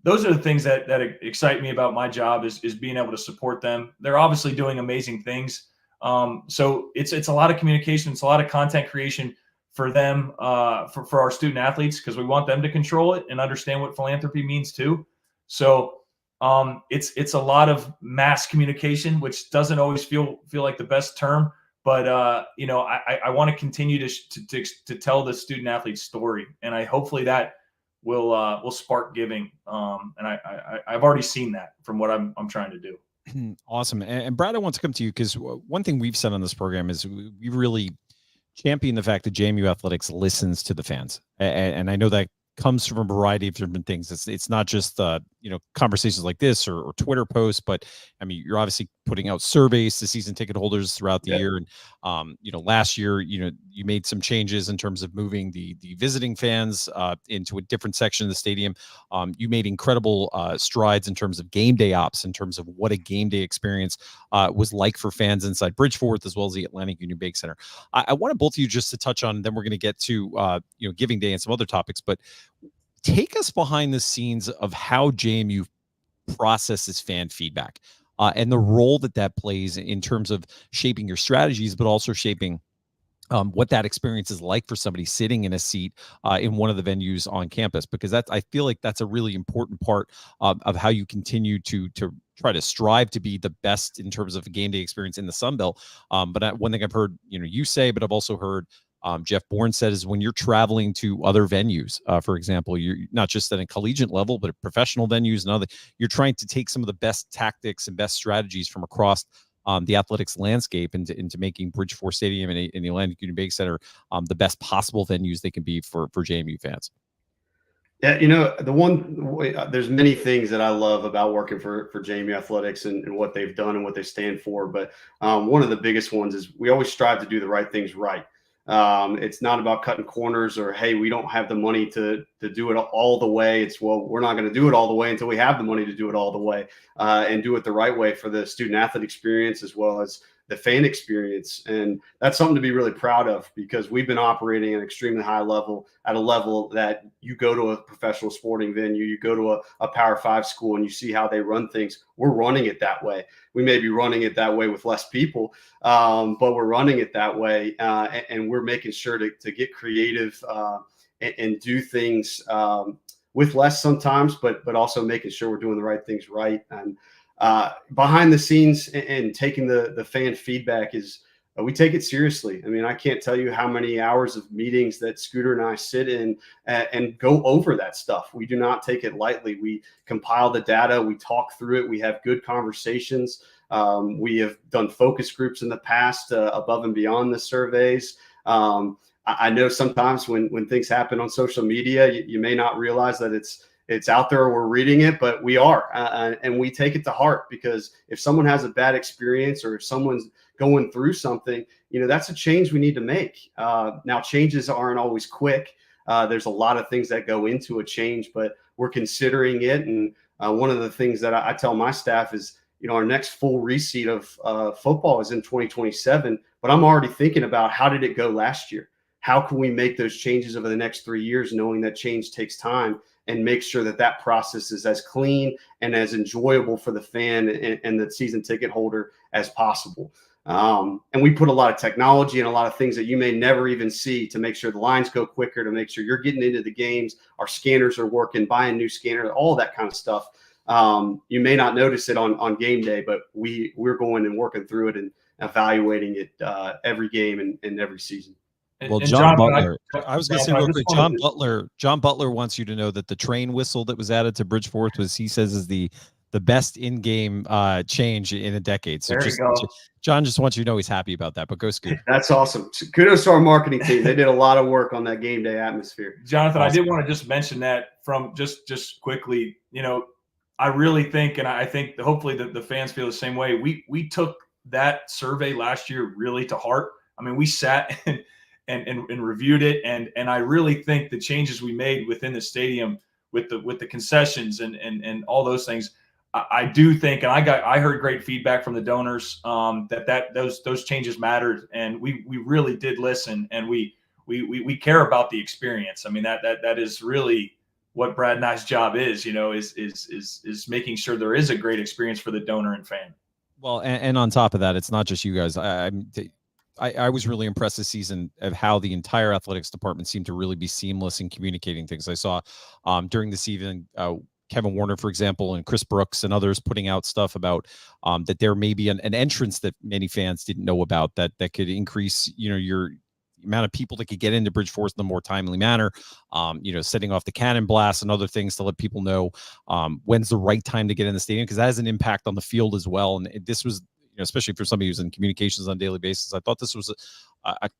Those are the things that excite me about my job, is being able to support them. They're obviously doing amazing things. So it's a lot of communication. It's a lot of content creation for them, for our student athletes, because we want them to control it and understand what philanthropy means too. So it's a lot of mass communication, which doesn't always feel like the best term. But I want to continue to tell the student athlete story, and hopefully that will spark giving. And I've already seen that from what I'm trying to do. Awesome. And Brad, I want to come to you, because one thing we've said on this program is we really champion the fact that JMU Athletics listens to the fans, and I know that comes from a variety of different things. It's not just conversations like this or Twitter posts, but I mean, you're obviously putting out surveys to season ticket holders throughout the year. And, last year, you made some changes in terms of moving the visiting fans into a different section of the stadium. You made incredible strides in terms of game day ops, in terms of what a game day experience was like for fans inside Bridgeforth, as well as the Atlantic Union Bank Center. I wanted both of you just to touch on, and then we're going to get to, Giving Day and some other topics, but take us behind the scenes of how JMU processes fan feedback. And the role that plays in terms of shaping your strategies, but also shaping what that experience is like for somebody sitting in a seat in one of the venues on campus, because I feel like that's a really important part of how you continue to try to strive to be the best in terms of a game day experience in the Sun Belt. But one thing I've heard, you say, but I've also heard Jeff Bourne said, is when you're traveling to other venues, for example, you're not just at a collegiate level, but at professional venues and other, you're trying to take some of the best tactics and best strategies from across the athletics landscape into making Bridgeforth Stadium and the Atlantic Union Bank Center the best possible venues they can be for JMU fans. Yeah, there's many things that I love about working for JMU Athletics and what they've done and what they stand for. But one of the biggest ones is we always strive to do the right things right. It's not about cutting corners or, hey, we don't have the money to do it all the way. It's, well, we're not going to do it all the way until we have the money to do it all the way and do it the right way for the student athlete experience as well as the fan experience. And that's something to be really proud of, because we've been operating at an extremely high level, at a level that you go to a professional sporting venue, you go to a Power 5 school and you see how they run things. We're running it that way. We may be running it that way with less people, but we're running it that way. And we're making sure to get creative and do things with less sometimes, but also making sure we're doing the right things right. And behind the scenes and taking the fan feedback is we take it seriously. I mean, I can't tell you how many hours of meetings that Scooter and I sit in and go over that stuff. We do not take it lightly. We compile the data. We talk through it. We have good conversations. We have done focus groups in the past above and beyond the surveys. I know sometimes when things happen on social media, you may not realize that it's out there, we're reading it, but we are, and we take it to heart, because if someone has a bad experience or if someone's going through something, that's a change we need to make. Now, changes aren't always quick. There's a lot of things that go into a change, but we're considering it. And one of the things that I tell my staff is, our next full reseat of football is in 2027, but I'm already thinking about how did it go last year? How can we make those changes over the next 3 years, knowing that change takes time, and make sure that process is as clean and as enjoyable for the fan and the season ticket holder as possible. And we put a lot of technology and a lot of things that you may never even see to make sure the lines go quicker, to make sure you're getting into the games. Our scanners are working, buying new scanners, all that kind of stuff. You may not notice it on game day, but we're going and working through it and evaluating it every game and every season. Well, John Butler, I was going to say real quick, John Butler wants you to know that the train whistle that was added to Bridgeforth he says is the best in-game change in a decade. So John just wants you to know he's happy about that, but go Scoot. That's awesome. Kudos to our marketing team. They did a lot of work on that game day atmosphere. Jonathan, awesome. I did want to just mention that from just quickly, I really think, and I think hopefully the fans feel the same way. We took that survey last year really to heart. I mean, we sat and reviewed it, and I really think the changes we made within the stadium with the concessions and all those things, I do think, and I heard great feedback from the donors that those changes mattered, and we really did listen, and we care about the experience. I mean, that is really what Brad and I's job is, is making sure there is a great experience for the donor and fan. Well, and on top of that, it's not just you guys. I was really impressed this season of how the entire athletics department seemed to really be seamless in communicating things. I saw during the season, Kevin Warner, for example, and Chris Brooks and others putting out stuff about that there may be an entrance that many fans didn't know about that could increase, your amount of people that could get into Bridgeforth in a more timely manner, setting off the cannon blasts and other things to let people know when's the right time to get in the stadium, because that has an impact on the field as well. And this was, especially for somebody who's in communications on a daily basis, I thought this was a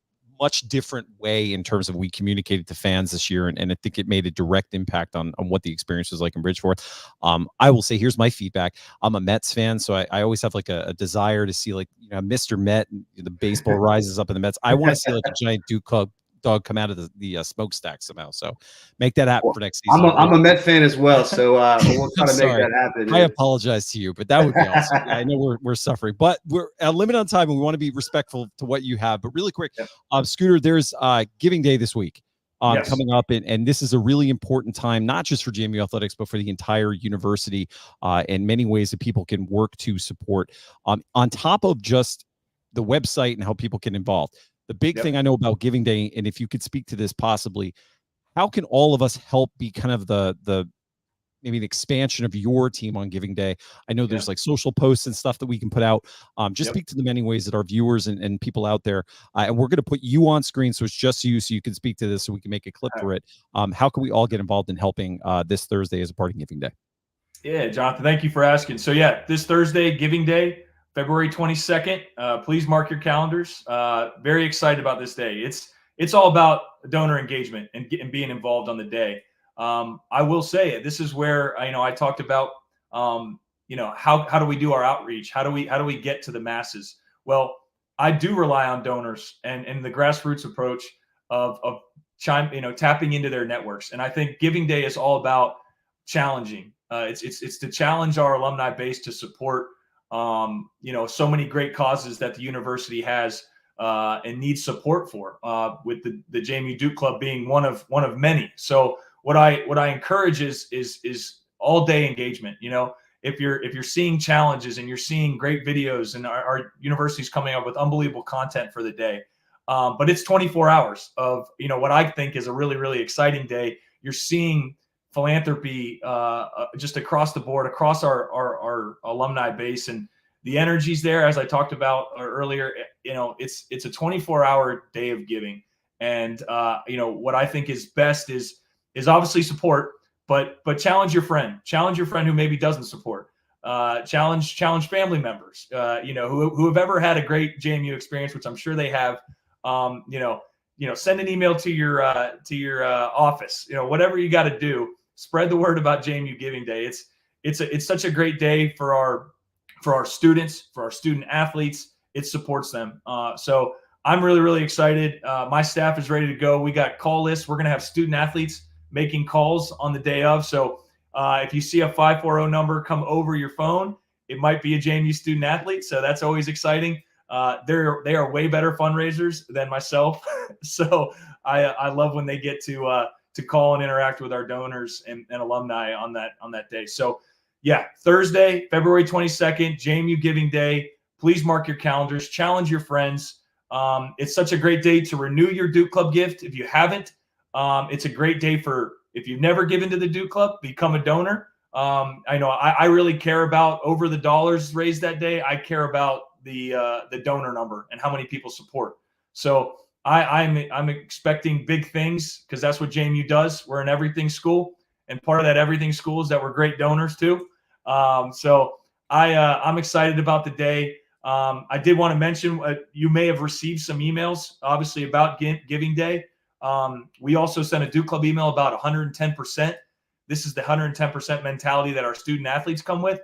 much different way in terms of we communicated to fans this year. And I think it made a direct impact on what the experience was like in Bridgeport. I will say, here's my feedback. I'm a Mets fan, so I always have like a desire to see, like, Mr. Met, the baseball rises up in the Mets. I want to see like a giant Duke Club dog come out of the smokestack somehow. So make that happen for next season. I'm a Met fan as well, so we'll try to make that happen. I apologize to you, but that would be awesome. I know we're suffering, but we're limited on time and we want to be respectful to what you have. But really quick, Scooter, there's Giving Day this week coming up, and this is a really important time, not just for JMU athletics, but for the entire university, and many ways that people can work to support on top of just the website and how people get involved. The big thing I know about Giving Day, and if you could speak to this possibly, how can all of us help be kind of the maybe an expansion of your team on Giving Day? I know there's like social posts and stuff that we can put out. Just speak to the many ways that our viewers and people out there, and we're going to put you on screen, so it's just you, so you can speak to this, so we can make a clip for it. How can we all get involved in helping this Thursday as a part of Giving Day? Yeah, Jonathan, thank you for asking. So this Thursday, Giving Day, February 22nd. Please mark your calendars. Very excited about this day. It's all about donor engagement and being involved on the day. I will say this is where I talked about how do we do our outreach? How do we get to the masses? Well, I do rely on donors and the grassroots approach of tapping into their networks. And I think Giving Day is all about challenging. It's to challenge our alumni base to support so many great causes that the university has and needs support for, with the JMU Duke Club being one of many. So what I encourage is all day engagement. If you're seeing challenges and you're seeing great videos, and our university's coming up with unbelievable content for the day, but it's 24 hours of what I think is a really, really exciting day. You're seeing philanthropy just across the board, across our alumni base, and the energy's there, as I talked about earlier. It's a 24-hour day of giving, and what I think is best is obviously support, but challenge your friend who maybe doesn't support. Challenge family members, who have ever had a great JMU experience, which I'm sure they have. Send an email to your office. Whatever you got to do, spread the word about JMU Giving Day. It's such a great day for our students, for our student athletes. It supports them. So I'm really, really excited. My staff is ready to go. We got call lists. We're going to have student athletes making calls on the day of. So if you see a 540 number come over your phone, it might be a JMU student athlete. So that's always exciting. They are way better fundraisers than myself. So I love when they get to call and interact with our donors and alumni on that day. So Thursday, February 22nd, JMU Giving Day. Please mark your calendars, challenge your friends. It's such a great day to renew your Duke Club gift. If you haven't, it's a great day if you've never given to the Duke Club, become a donor. I know I really care about over the dollars raised that day. I care about the donor number and how many people support. So I'm expecting big things, because that's what JMU does. We're an everything school, and part of that everything school is that we're great donors too. So I'm excited about the day. I did want to mention, you may have received some emails, obviously, about Giving Day. We also sent a Duke Club email about 110%. This is the 110% mentality that our student athletes come with.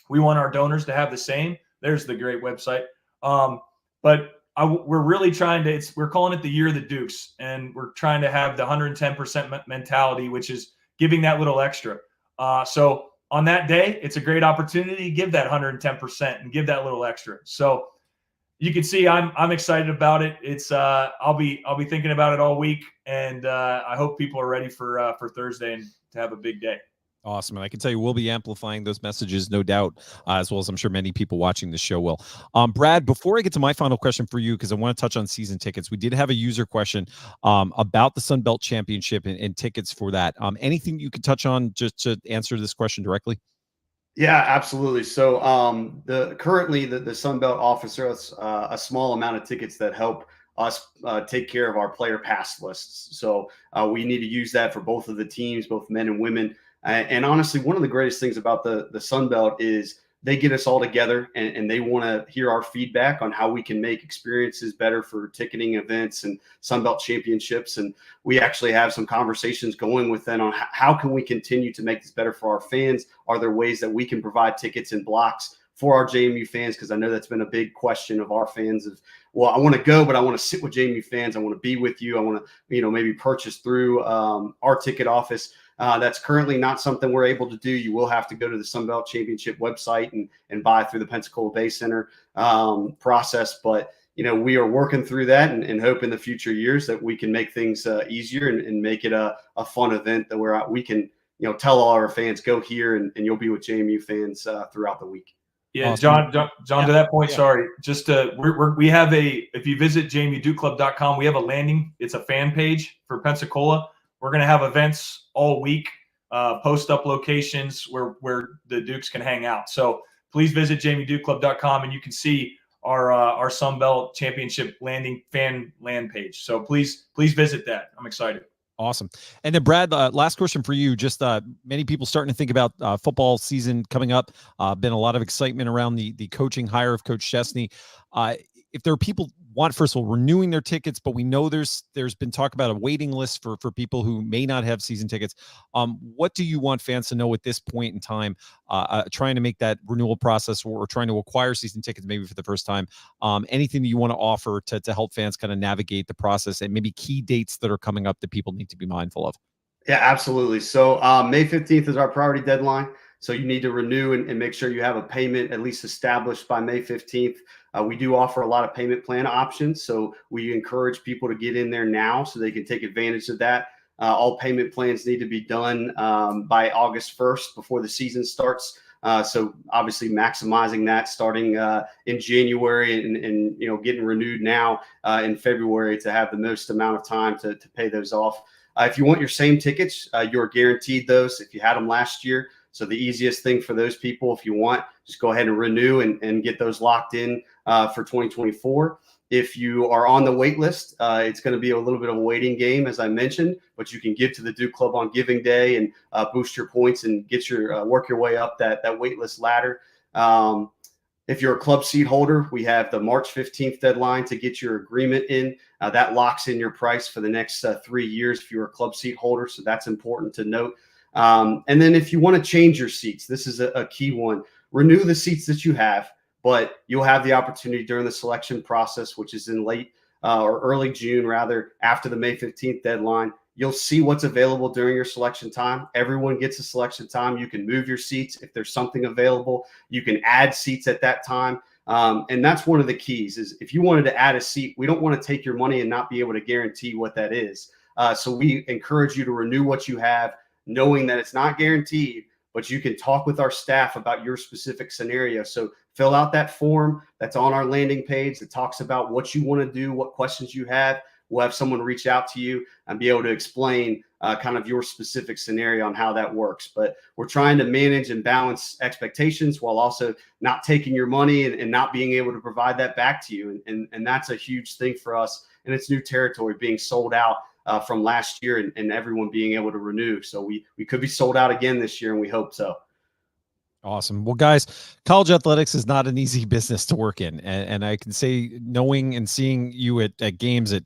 We want our donors to have the same. There's the great website. But we're really trying to, we're calling it the Year of the Dukes, and we're trying to have the 110% mentality, which is giving that little extra. So on that day, it's a great opportunity to give that 110% and give that little extra. So you can see I'm excited about it. It's I'll be thinking about it all week, and I hope people are ready for Thursday and to have a big day. Awesome. And I can tell you we'll be amplifying those messages, no doubt, as well as I'm sure many people watching the show will. Brad, before I get to my final question for you, because I want to touch on season tickets, we did have a user question about the Sun Belt Championship and tickets for that. Anything you could touch on just to answer this question directly? Yeah, absolutely. So currently the Sun Belt offers us a small amount of tickets that help us take care of our player pass lists. So we need to use that for both of the teams, both men and women. And honestly, one of the greatest things about the Sun Belt is they get us all together and they want to hear our feedback on how we can make experiences better for ticketing events and Sunbelt championships. And we actually have some conversations going with them on how can we continue to make this better for our fans? Are there ways that we can provide tickets and blocks for our JMU fans? Because I know that's been a big question of our fans of, well, I want to go, but I want to sit with JMU fans. I want to be with you. I want to, maybe purchase through our ticket office. That's currently not something we're able to do. You will have to go to the Sunbelt Championship website and buy through the Pensacola Bay Center process. But, we are working through that and hope in the future years that we can make things easier and make it a fun event that where we can, tell all our fans, go here and you'll be with JMU fans throughout the week. Yeah, Awesome. John, to that point, sorry, just we have if you visit jmuduclub.com, we have a landing. It's a fan page for Pensacola. We're going to have events all week, post up locations where the Dukes can hang out. So please visit jmuduclub.com and you can see our Sunbelt Championship landing fan land page. So please visit that. I'm excited. Awesome. And then Brad, last question for you. Just many people starting to think about football season coming up. Been a lot of excitement around the coaching hire of Coach Chesney. If there are people first of all, renewing their tickets, but we know there's been talk about a waiting list for people who may not have season tickets. What do you want fans to know at this point in time, trying to make that renewal process or trying to acquire season tickets maybe for the first time? Anything that you want to offer to help fans kind of navigate the process and maybe key dates that are coming up that people need to be mindful of? Yeah, absolutely. So May 15th is our priority deadline. So you need to renew and make sure you have a payment at least established by May 15th. We do offer a lot of payment plan options. So we encourage people to get in there now so they can take advantage of that. All payment plans need to be done by August 1st before the season starts. So obviously maximizing that starting in January and getting renewed now in February to have the most amount of time to pay those off. If you want your same tickets, you're guaranteed those if you had them last year. So the easiest thing for those people, if you want, just go ahead and renew and get those locked in for 2024. If you are on the wait list, it's going to be a little bit of a waiting game, as I mentioned, but you can give to the Duke Club on Giving Day and boost your points and get work your way up that wait list ladder. If you're a club seat holder, we have the March 15th deadline to get your agreement in. That locks in your price for the next 3 years if you're a club seat holder. So that's important to note. And then if you want to change your seats, this is a key one. Renew the seats that you have, but you'll have the opportunity during the selection process, which is in late or early June, rather, after the May 15th deadline. You'll see what's available during your selection time. Everyone gets a selection time. You can move your seats. If there's something available, you can add seats at that time. And that's one of the keys is if you wanted to add a seat, we don't want to take your money and not be able to guarantee what that is. So we encourage you to renew what you have, knowing that it's not guaranteed, but you can talk with our staff about your specific scenario. So fill out that form that's on our landing page that talks about what you want to do, what questions you have. We'll have someone reach out to you and be able to explain kind of your specific scenario on how that works. But we're trying to manage and balance expectations while also not taking your money and not being able to provide that back to you. And that's a huge thing for us. And it's new territory being sold out from last year and everyone being able to renew. So we could be sold out again this year, and we hope so. Awesome. Well, guys, college athletics is not an easy business to work in. And I can say, knowing and seeing you at games at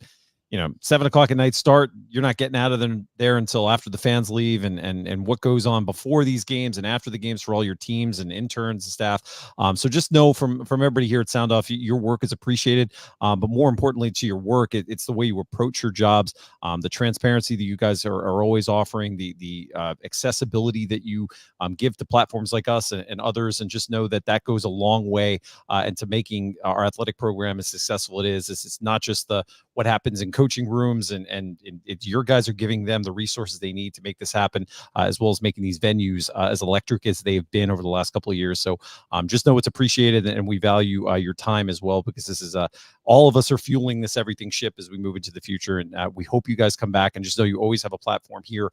7 o'clock at night start, you're not getting out of there until after the fans leave and what goes on before these games and after the games for all your teams and interns and staff. So just know from everybody here at Sound Off, your work is appreciated. But more importantly to your work, it's the way you approach your jobs, the transparency that you guys are always offering, the accessibility that you give to platforms like us and others. And just know that goes a long way into making our athletic program as successful it is. It's not just what happens in coaching rooms and your guys are giving them the resources they need to make this happen, as well as making these venues as electric as they've been over the last couple of years. So just know it's appreciated and we value your time as well, because this is all of us are fueling this everything ship as we move into the future. And we hope you guys come back, and just know you always have a platform here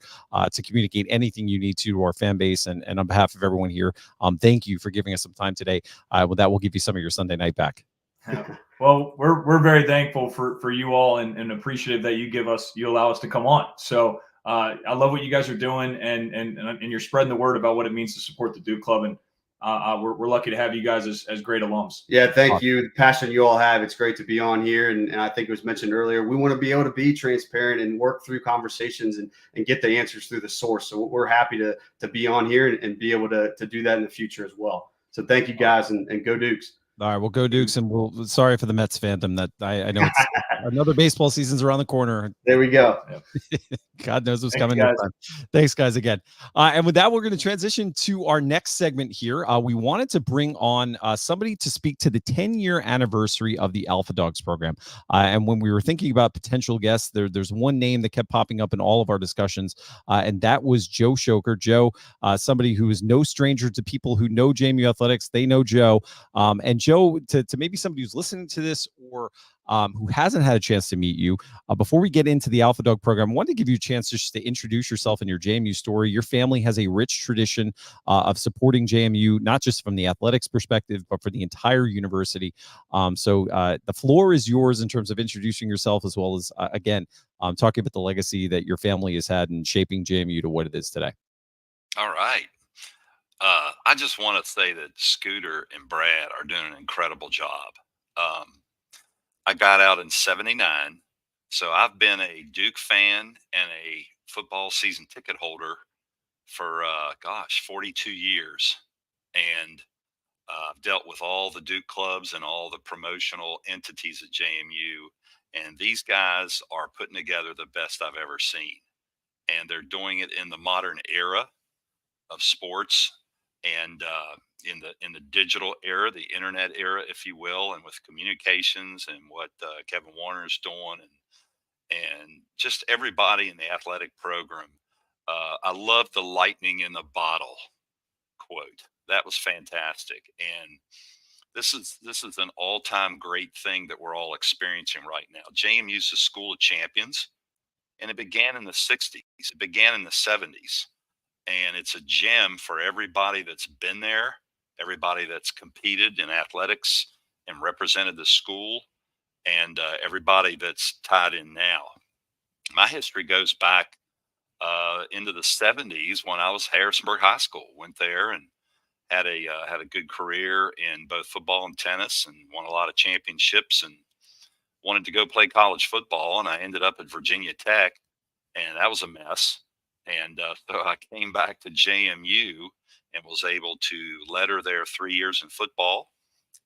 to communicate anything you need to our fan base. And on behalf of everyone here, thank you for giving us some time today. Well, that will give you some of your Sunday night back. Well, we're very thankful for you all and appreciative that you allow us to come on. So I love what you guys are doing and you're spreading the word about what it means to support the Duke Club. And we're lucky to have you guys as great alums. Yeah, thank you. The passion you all have. It's great to be on here. And I think it was mentioned earlier, we want to be able to be transparent and work through conversations and get the answers through the source. So we're happy to be on here and be able to do that in the future as well. So thank you guys, and go Dukes. All right, well, go Dukes, and sorry for the Mets phantom. That I know it's another baseball season's around the corner. There we go. God knows what's coming next time. Thanks, guys, again. And with that, we're going to transition to our next segment here. We wanted to bring on somebody to speak to the 10-year anniversary of the Alpha Dogs program. And when we were thinking about potential guests, there's one name that kept popping up in all of our discussions, and that was Joe Showker. Joe, somebody who is no stranger to people who know JMU athletics. They know Joe. And Joe, to maybe somebody who's listening to this or who hasn't had a chance to meet you, before we get into the Alpha Dog program, I wanted to give you a chance just to introduce yourself and your JMU story. Your family has a rich tradition of supporting JMU, not just from the athletics perspective, but for the entire university. So the floor is yours in terms of introducing yourself, as well as, again, talking about the legacy that your family has had in shaping JMU to what it is today. All right. I just want to say that Scooter and Brad are doing an incredible job. I got out in '79, so I've been a Duke fan and a football season ticket holder for, 42 years. And I've dealt with all the Duke clubs and all the promotional entities at JMU. And these guys are putting together the best I've ever seen. And they're doing it in the modern era of sports, and in the digital era, the internet era, if you will, and with communications and what Kevin Warner's doing, and just everybody in the athletic program. I love the lightning in the bottle quote. That was fantastic, and this is an all-time great thing that we're all experiencing right now. JMU's the School of Champions, and it began in the '60s. It began in the '70s. And it's a gem for everybody that's been there, everybody that's competed in athletics and represented the school, and everybody that's tied in now. My history goes back into the '70s when I was Harrisonburg High School. Went there and had a good career in both football and tennis, and won a lot of championships, and wanted to go play college football. And I ended up at Virginia Tech, and that was a mess. And so I came back to JMU and was able to letter there 3 years in football.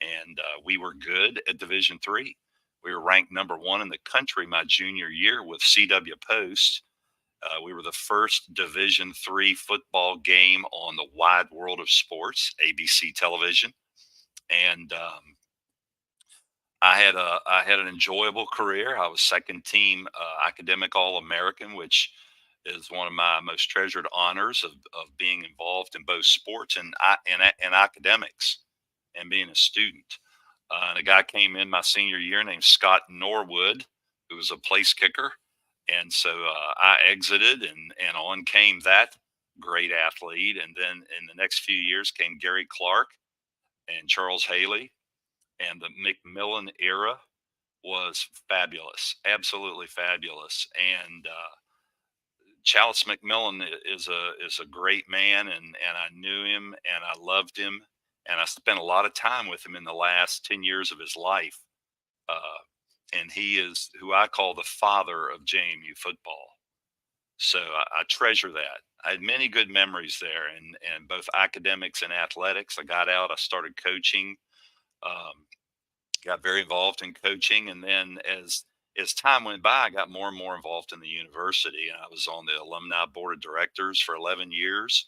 And we were good at Division III. We were ranked #1 in the country my junior year with CW Post. We were the first Division III football game on the wide world of sports, ABC television. And I had an enjoyable career. I was second team academic All-American, which is one of my most treasured honors of being involved in both sports and academics and being a student. And a guy came in my senior year named Scott Norwood, who was a place kicker. And so I exited, and on came that great athlete. And then in the next few years came Gary Clark and Charles Haley. And the McMillan era was fabulous, absolutely fabulous. And Chalice McMillan is a great man, and I knew him and I loved him, and I spent a lot of time with him in the last 10 years of his life. And he is who I call the father of JMU football. So I treasure that. I had many good memories there, and both academics and athletics. I got out, I started coaching, got very involved in coaching, and then as time went by, I got more and more involved in the university. I was on the alumni board of directors for 11 years,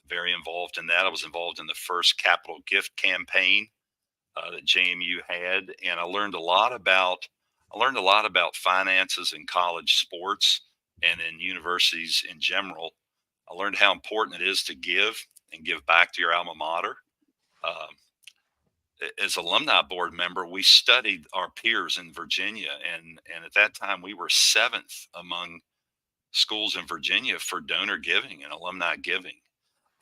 very involved in that. I was involved in the first capital gift campaign that JMU had, and I learned a lot about finances in college sports and in universities in general. I learned how important it is to give and give back to your alma mater. As alumni board member, we studied our peers in Virginia, and at that time we were 7th among schools in Virginia for donor giving and alumni giving.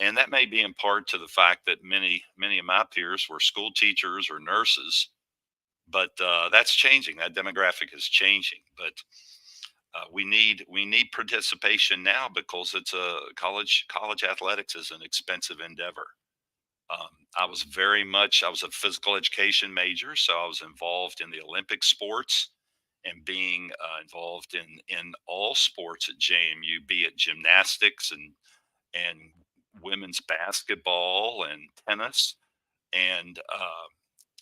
And that may be in part to the fact that many of my peers were school teachers or nurses, but that's changing. That demographic is changing. But we need participation now, because it's a college athletics is an expensive endeavor. I was a physical education major, so I was involved in the Olympic sports and being involved in all sports at JMU, be it gymnastics and women's basketball and tennis. And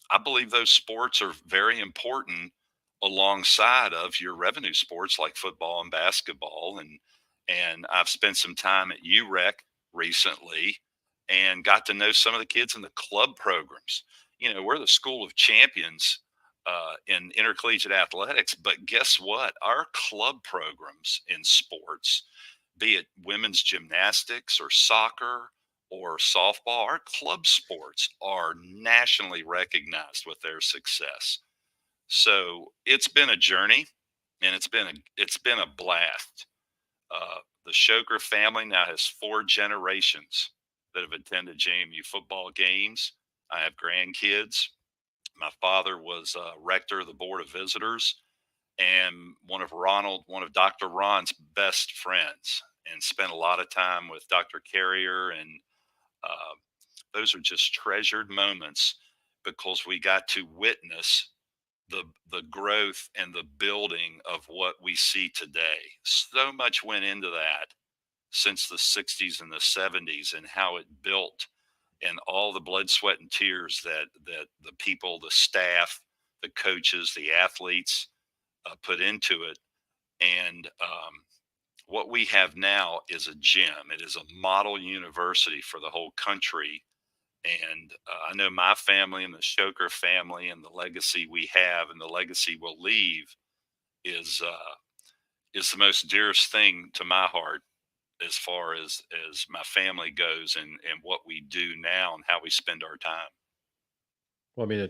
I believe those sports are very important alongside of your revenue sports like football and basketball. And I've spent some time at UREC recently and got to know some of the kids in the club programs. We're the school of champions in intercollegiate athletics, but guess what? Our club programs in sports, be it women's gymnastics or soccer or softball, our club sports are nationally recognized with their success. So it's been a journey, and it's been a blast. The Showker family now has 4 generations that have attended JMU football games. I have grandkids. My father was rector of the Board of Visitors and one of Dr. Ron's best friends, and spent a lot of time with Dr. Carrier. And those are just treasured moments because we got to witness the growth and the building of what we see today. So much went into that since the 60s and the 70s, and how it built, and all the blood, sweat, and tears that the people, the staff, the coaches, the athletes put into it. And what we have now is a gem. It is a model university for the whole country. And I know my family and the Showker family and the legacy we have and the legacy we'll leave is the most dearest thing to my heart, as far as my family goes, and what we do now and how we spend our time. Well, I mean,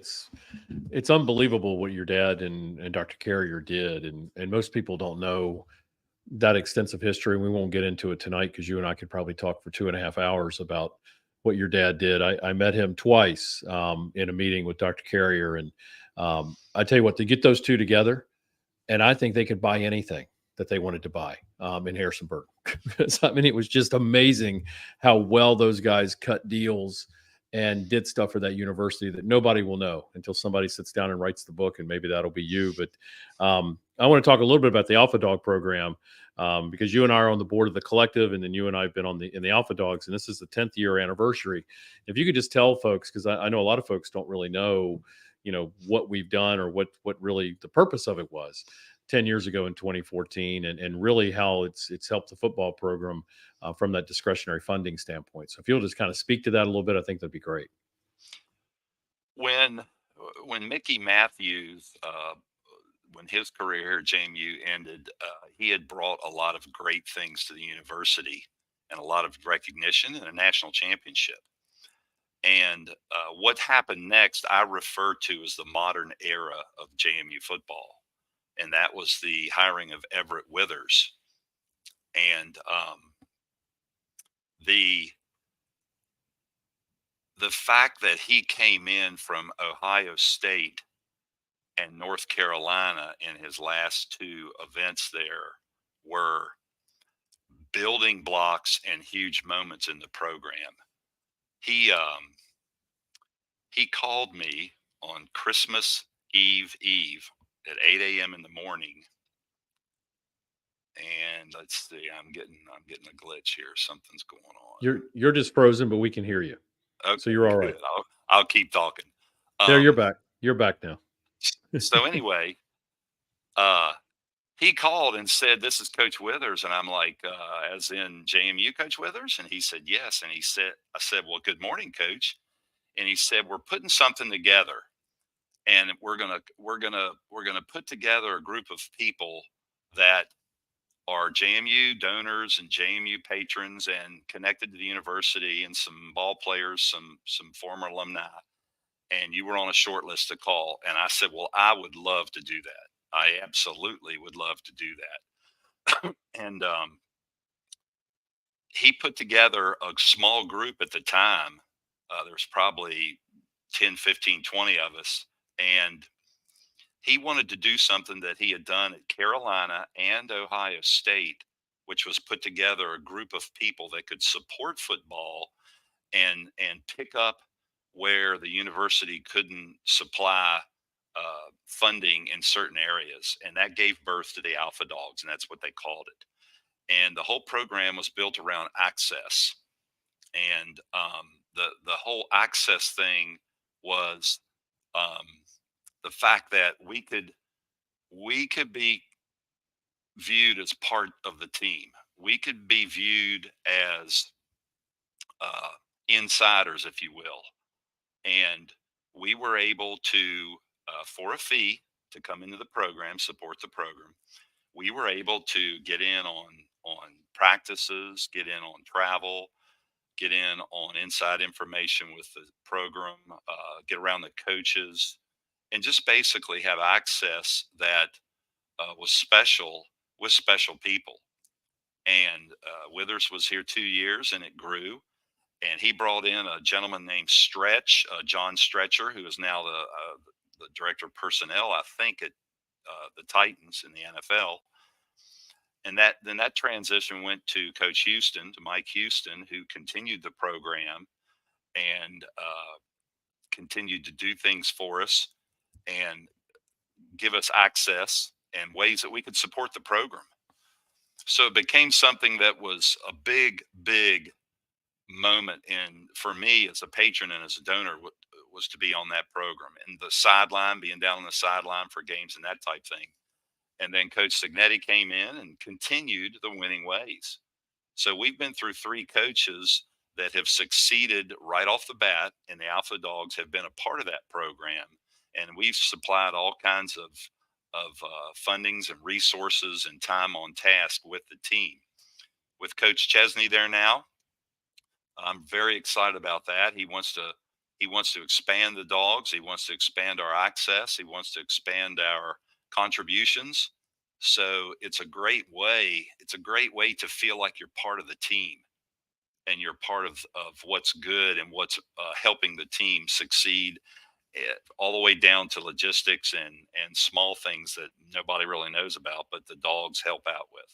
it's unbelievable what your dad and Dr. Carrier did, and most people don't know that extensive history. We won't get into it tonight because you and I could probably talk for 2.5 hours about what your dad did. I met him twice in a meeting with Dr. Carrier, and I tell you what, to get those two together, and I think they could buy anything that they wanted to buy in Harrisonburg. I mean, it was just amazing how well those guys cut deals and did stuff for that university that nobody will know until somebody sits down and writes the book, and maybe that'll be you. But I want to talk a little bit about the Alpha Dog program because you and I are on the board of the collective, and then you and I have been in the Alpha Dogs, and this is the 10th year anniversary. If you could just tell folks, because I know a lot of folks don't really know, what we've done or what really the purpose of it was 10 years ago in 2014, and really how it's helped the football program from that discretionary funding standpoint. So if you'll just kind of speak to that a little bit, I think that'd be great. When Mickey Matthews, when his career at JMU ended, he had brought a lot of great things to the university and a lot of recognition and a national championship. And what happened next, I refer to as the modern era of JMU football. And that was the hiring of Everett Withers. And the fact that he came in from Ohio State and North Carolina in his last 2 events there were building blocks and huge moments in the program. He called me on Christmas Eve at 8 a.m. in the morning. And let's see, I'm getting a glitch here. Something's going on. You're just frozen, but we can hear you. Okay, so you're all right. I'll keep talking. There, you're back. You're back now. So anyway, he called and said, "This is Coach Withers," and I'm like, "As in JMU Coach Withers?" And he said, "Yes." And I said, "Well, good morning, Coach." And he said, "We're putting something together, and we're gonna put together a group of people that are JMU donors and JMU patrons and connected to the university, and some ball players, some former alumni. And you were on a short list to call." And I said, "Well, I would love to do that. I absolutely would love to do that." And he put together a small group at the time. There's probably 10, 15, 20 of us. And he wanted to do something that he had done at Carolina and Ohio State, which was put together a group of people that could support football and pick up where the university couldn't supply funding in certain areas, and that gave birth to the Alpha Dogs, and that's what they called it. And the whole program was built around access, and the whole access thing was the fact that we could be viewed as part of the team. We could be viewed as insiders, if you will, and we were able to, for a fee, to come into the program, support the program. We were able to get in on practices, get in on travel, get in on inside information with the program, get around the coaches, and just basically have access that was special with special people. And Withers was here 2 years, and it grew. And he brought in a gentleman named John Stretcher, who is now the director of personnel, I think, at the Titans in the NFL. And then that transition went to Coach Houston, to Mike Houston, who continued the program and continued to do things for us and give us access and ways that we could support the program. So it became something that was a big, big moment for me as a patron and as a donor was to be on that program and the sideline, being down on the sideline for games and that type thing. And then Coach Signetti came in and continued the winning ways. So we've been through 3 coaches that have succeeded right off the bat, and the Alpha Dogs have been a part of that program. And we've supplied all kinds of fundings and resources and time on task with the team. With Coach Chesney there now, I'm very excited about that. He wants to expand the Dogs. He wants to expand our access. He wants to expand our contributions. So it's a great way. It's a great way to feel like you're part of the team and you're part of what's good and what's helping the team succeed, all the way down to logistics and small things that nobody really knows about, but the Dogs help out with.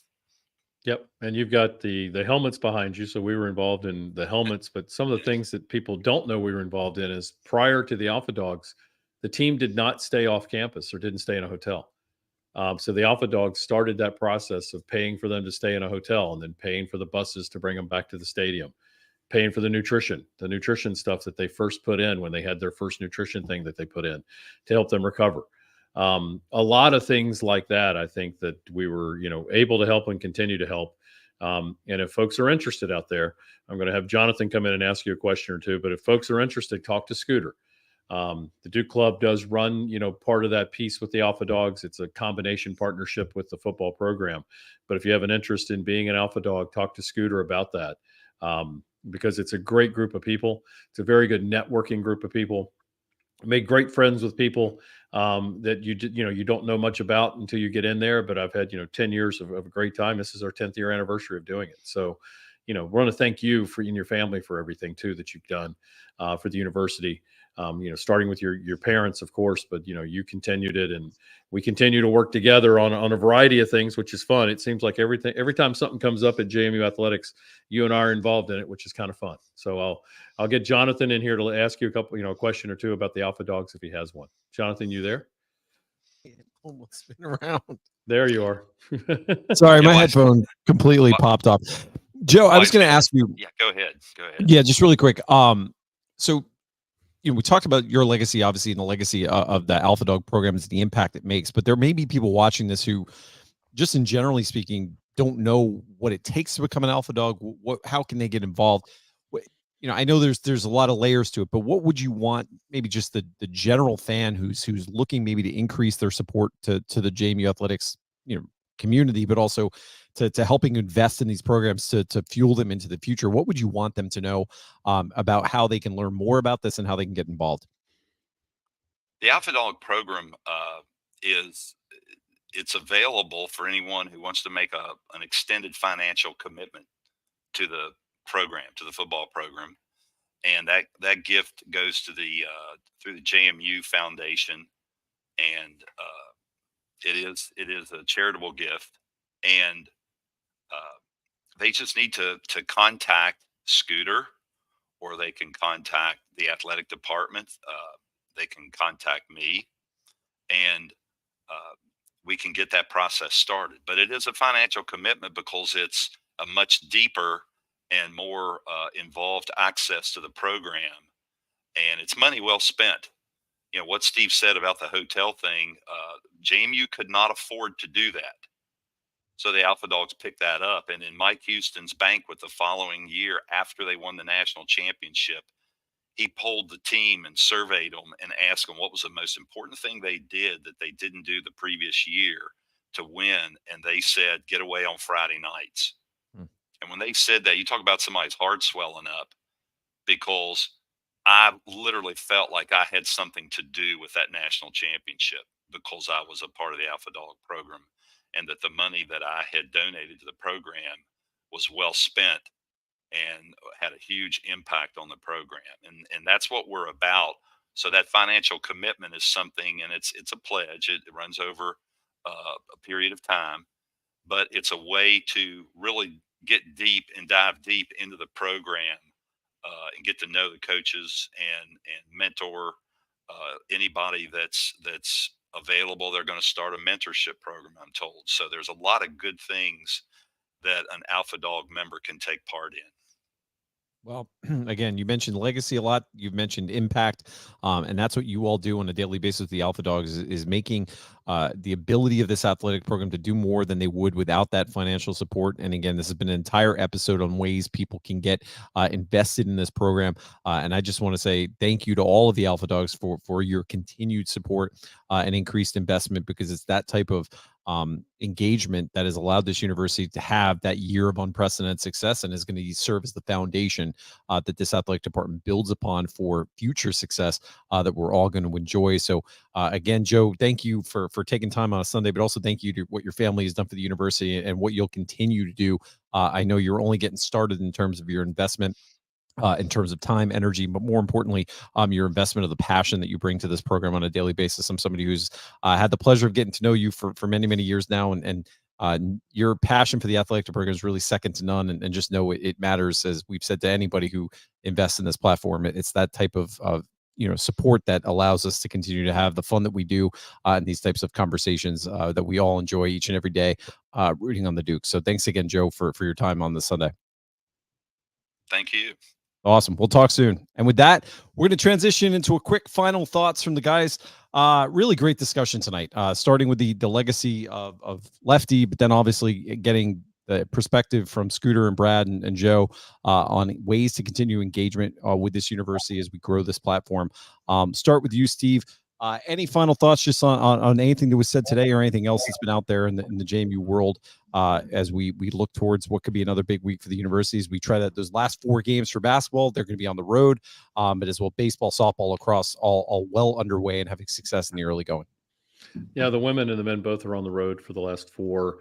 Yep. And you've got the helmets behind you. So we were involved in the helmets, but some of the things that people don't know we were involved in is prior to the Alpha Dogs, the team did not stay off campus or didn't stay in a hotel. So the Alpha Dogs started that process of paying for them to stay in a hotel and then paying for the buses to bring them back to the stadium, paying for the nutrition stuff that they first put in when they had their first nutrition thing that they put in to help them recover. A lot of things like that, I think that we were, able to help and continue to help. And if folks are interested out there, I'm going to have Jonathan come in and ask you a question or two, but if folks are interested, talk to Scooter. The Duke Club does run, part of that piece with the Alpha Dogs. It's a combination partnership with the football program. But if you have an interest in being an Alpha Dog, talk to Scooter about that. Because it's a great group of people. It's a very good networking group of people. Made great friends with people that you don't know much about until you get in there. But I've had 10 years of a great time. This is our 10th year anniversary of doing it. So we want to thank you and your family for everything too that you've done for the university. Starting with your parents, of course, but you continued it, and we continue to work together on a variety of things, which is fun. It seems like every time something comes up at JMU athletics, you and I are involved in it, which is kind of fun. So I'll get Jonathan in here to ask you a question or two about the Alpha Dogs if he has one. Jonathan, you there? Almost spin around. There you are. Sorry, my headphone completely popped off. Joe, I was going to ask you. Yeah, go ahead. Yeah, just really quick. So we talked about your legacy, obviously, and the legacy of the Alpha Dog program is the impact it makes. But there may be people watching this who, just in generally speaking, don't know what it takes to become an Alpha Dog. How can they get involved? I know there's a lot of layers to it, but what would you want maybe just the general fan who's looking maybe to increase their support to the JMU athletics community, but also to helping invest in these programs to fuel them into the future? What would you want them to know about how they can learn more about this and how they can get involved? The Alpha Dog program it's available for anyone who wants to make an extended financial commitment to the program, to the football program, and that gift goes to through the JMU Foundation, and it is a charitable gift, and they just need to contact Scooter or they can contact the athletic department. They can contact me, and we can get that process started. But it is a financial commitment because it's a much deeper and more involved access to the program, and it's money well spent. You know, what Steve said about the hotel thing, JMU could not afford to do that. So the Alpha Dogs picked that up. And in Mike Houston's banquet the following year, after they won the national championship, he polled the team and surveyed them and asked them what was the most important thing they did that they didn't do the previous year to win. And they said, get away on Friday nights. And when they said that, you talk about somebody's heart swelling up, because I literally felt like I had something to do with that national championship because I was a part of the Alpha Dog program, and that the money that I had donated to the program was well spent and had a huge impact on the program. And that's what we're about. So that financial commitment is something, and it's a pledge. It runs over a period of time, but it's a way to really get deep and dive deep into the program and get to know the coaches and mentor anybody that's available. They're going to start a mentorship program, I'm told. So there's a lot of good things that an Alpha Dog member can take part in. Well, again, you mentioned legacy a lot. You've mentioned impact, and that's what you all do on a daily basis with the Alpha Dogs, is making the ability of this athletic program to do more than they would without that financial support. And again, this has been an entire episode on ways people can get invested in this program. And I just want to say thank you to all of the Alpha Dogs for your continued support and increased investment, because it's that type of engagement that has allowed this university to have that year of unprecedented success, and is going to serve as the foundation that this athletic department builds upon for future success that we're all going to enjoy. So again, Joe, thank you for taking time on a Sunday, but also thank you to what your family has done for the university and what you'll continue to do. I know you're only getting started in terms of your investment, in terms of time, energy, but more importantly, your investment of the passion that you bring to this program on a daily basis. I'm somebody who's had the pleasure of getting to know you for many, many years now, and your passion for the athletic program is really second to none. And just know it matters, as we've said to anybody who invests in this platform. It's that type of support that allows us to continue to have the fun that we do in these types of conversations that we all enjoy each and every day, rooting on the Duke. So thanks again, Joe, for your time on this Sunday. Thank you. Awesome. We'll talk soon. And with that, we're going to transition into a quick final thoughts from the guys. Really great discussion tonight, starting with the legacy of Lefty, but then obviously getting the perspective from Scooter and Brad and Joe on ways to continue engagement with this university as we grow this platform. Start with you, Steve. Any final thoughts just on anything that was said today, or anything else that's been out there in the JMU world as we look towards what could be another big week for the universities? We try that those last 4 games for basketball, they're going to be on the road, but as well baseball, softball, lacrosse, all well underway and having success in the early going. Yeah, the women and the men both are on the road for the last 4.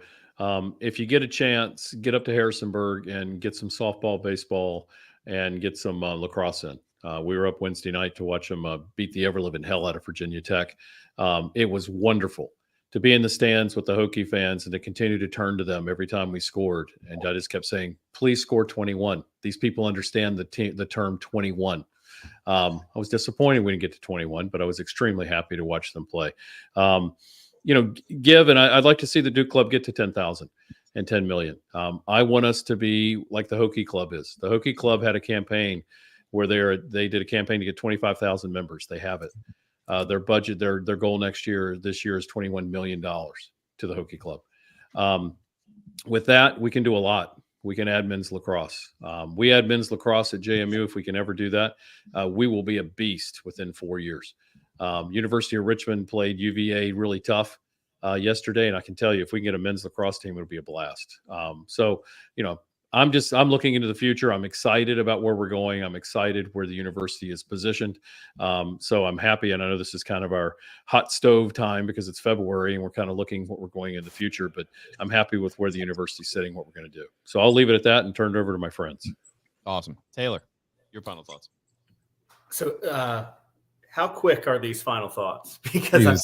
If you get a chance, get up to Harrisonburg and get some softball, baseball, and get some lacrosse in. We were up Wednesday night to watch them beat the ever-living hell out of Virginia Tech. It was wonderful to be in the stands with the Hokie fans and to continue to turn to them every time we scored. And I just kept saying, please score 21. These people understand the term 21. I was disappointed we didn't get to 21, but I was extremely happy to watch them play. And I'd like to see the Duke Club get to 10,000 and 10 million. I want us to be like the Hokie Club is. The Hokie Club had a campaign where they did a campaign to get 25,000 members. They have it. Their budget, their goal this year is $21 million to the Hokie Club. With that, we can do a lot. We can add men's lacrosse. We add men's lacrosse at JMU. If we can ever do that, we will be a beast within 4 years. University of Richmond played UVA really tough yesterday, and I can tell you, if we can get a men's lacrosse team, it'll be a blast. I'm looking into the future. I'm excited about where we're going. I'm excited where the university is positioned. So I'm happy. And I know this is kind of our hot stove time because it's February and we're kind of looking what we're going in the future, but I'm happy with where the university's sitting, what we're going to do. So I'll leave it at that and turn it over to my friends. Awesome. Taylor, your final thoughts. So how quick are these final thoughts? Because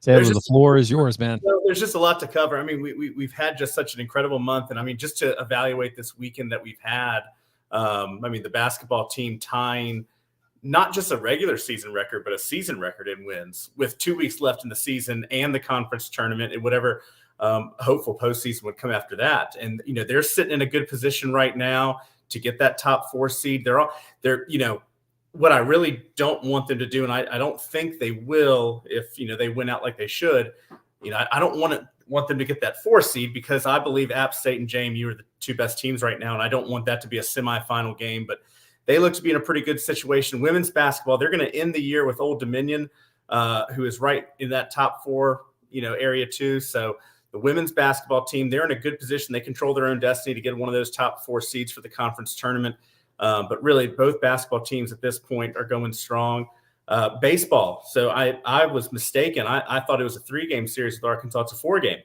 Taylor, the floor is yours, man. There's just a lot to cover. I mean, we've had just such an incredible month. And I mean, just to evaluate this weekend that we've had, I mean, the basketball team tying not just a regular season record, but a season record in wins with 2 weeks left in the season and the conference tournament and whatever hopeful postseason would come after that. And, you know, they're sitting in a good position right now to get that top 4 seed. They're, you know, what I really don't want them to do, and I don't think they will if, you know, they win out like they should. You know, I don't want them to get that 4 seed because I believe App State and JMU are the 2 best teams right now, and I don't want that to be a semifinal game. But they look to be in a pretty good situation. Women's basketball, they're going to end the year with Old Dominion, who is right in that top 4, you know, area too. So the women's basketball team, they're in a good position. They control their own destiny to get one of those top 4 seeds for the conference tournament. But really, both basketball teams at this point are going strong. Baseball. So I was mistaken. I thought it was a 3-game series with Arkansas. It's a 4-game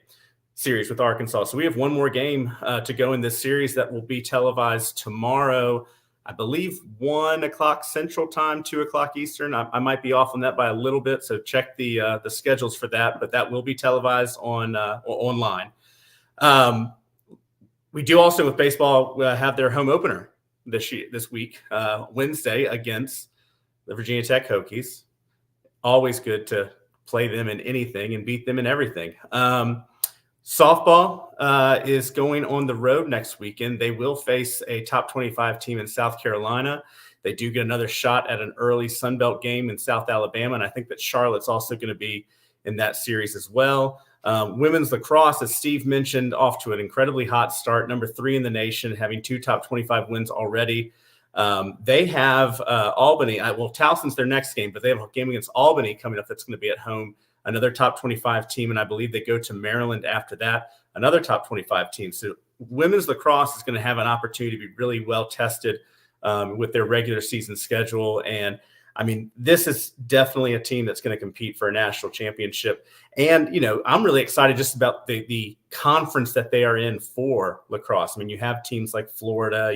series with Arkansas. So we have one more game to go in this series that will be televised tomorrow. I believe 1 o'clock Central Time, 2 o'clock Eastern. I might be off on that by a little bit, so check the schedules for that. But that will be televised online. We do also with baseball have their home opener this week, Wednesday, against the Virginia Tech Hokies. Always good to play them in anything and beat them in everything. Softball is going on the road next weekend. They will face a top 25 team in South Carolina. They do get another shot at an early Sun Belt game in South Alabama, and I think that Charlotte's also going to be in that series as well. Women's lacrosse, as Steve mentioned, off to an incredibly hot start, number 3 in the nation, having 2 top 25 wins already. They have Albany. Towson's their next game, but they have a game against Albany coming up that's going to be at home, another top 25 team, and I believe they go to Maryland after that, another top 25 team. So women's lacrosse is going to have an opportunity to be really well tested with their regular season schedule. And I mean, this is definitely a team that's going to compete for a national championship. And, you know, I'm really excited just about the conference that they are in for lacrosse. I mean, you have teams like Florida,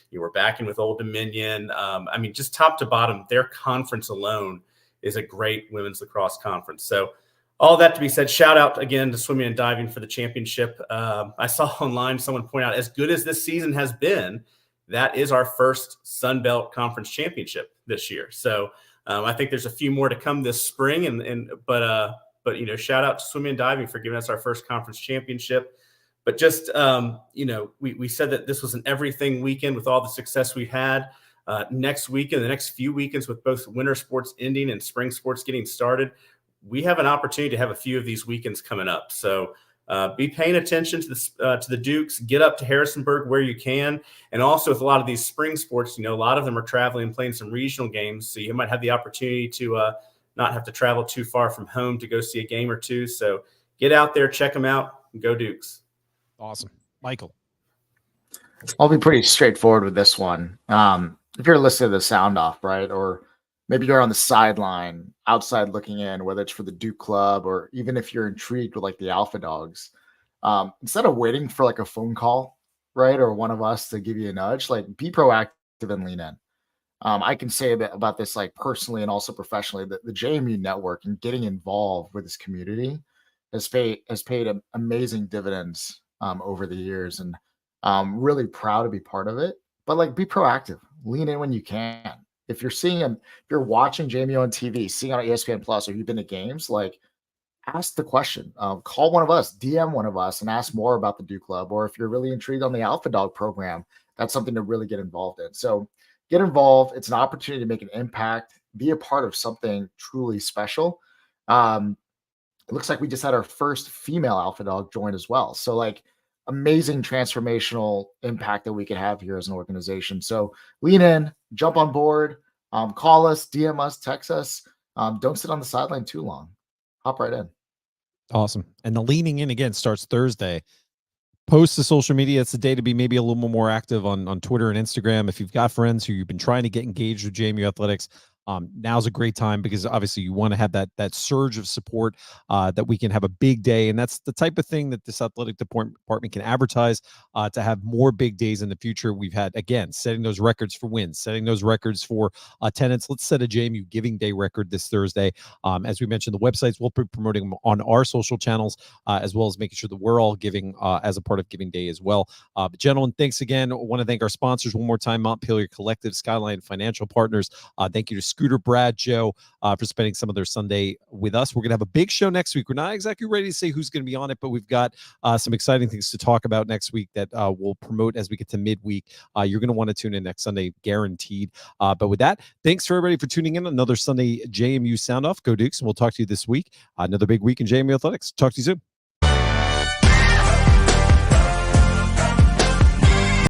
you were backing with Old Dominion. I mean, just top to bottom, their conference alone is a great women's lacrosse conference. So all that to be said, shout out again to swimming and diving for the championship. I saw online someone point out, as good as this season has been, that is our first Sun Belt Conference championship this year. So I think there's a few more to come this spring. But you know, shout out to swimming and diving for giving us our first conference championship. But just you know, we said that this was an everything weekend with all the success we had. Next weekend, the next few weekends, with both winter sports ending and spring sports getting started, we have an opportunity to have a few of these weekends coming up. So be paying attention to the Dukes. Get up to Harrisonburg where you can. And also with a lot of these spring sports, you know, a lot of them are traveling and playing some regional games. So you might have the opportunity to not have to travel too far from home to go see a game or two. So get out there, check them out, and go Dukes. Awesome. Michael. I'll be pretty straightforward with this one. If you're listening to the Sound Off, right, or maybe you're on the sideline outside looking in, whether it's for the Duke Club or even if you're intrigued with like the Alpha Dogs, instead of waiting for like a phone call, right, or one of us to give you a nudge, like be proactive and lean in. I can say about this like personally and also professionally that the JMU network and getting involved with this community has paid amazing dividends over the years, and I'm really proud to be part of it. But like, be proactive, lean in when you can. If you're watching JMU on TV, seeing on ESPN Plus, or you've been to games, like ask the question, call one of us, DM one of us, and ask more about the Duke Club. Or if you're really intrigued on the Alpha Dog program, that's something to really get involved in. So get involved. It's an opportunity to make an impact, be a part of something truly special. It looks like we just had our first female Alpha Dog join as well. So like, amazing transformational impact that we could have here as an organization. So lean in, jump on board, call us, DM us, text us. Don't sit on the sideline too long. Hop right in. Awesome. And the leaning in again starts Thursday. Post to social media. It's the day to be maybe a little more active on Twitter and Instagram. If you've got friends who you've been trying to get engaged with JMU athletics, Now's a great time because obviously you want to have that surge of support, that we can have a big day, and that's the type of thing that this athletic department can advertise, to have more big days in the future. We've had, again, setting those records for wins, setting those records for attendance. Let's set a JMU Giving Day record this Thursday. As we mentioned, the websites, we'll be promoting them on our social channels, as well as making sure that we're all giving as a part of Giving Day as well. But gentlemen, thanks again. I want to thank our sponsors one more time: Montpelier Collective, Skyline Financial Partners. Thank you to Scooter, Brad, Joe, for spending some of their Sunday with us. We're going to have a big show next week. We're not exactly ready to say who's going to be on it, but we've got some exciting things to talk about next week that we'll promote as we get to midweek. You're going to want to tune in next Sunday, guaranteed. But with that, thanks for everybody for tuning in. Another Sunday JMU Sound Off. Go Dukes, and we'll talk to you this week. Another big week in JMU Athletics. Talk to you soon.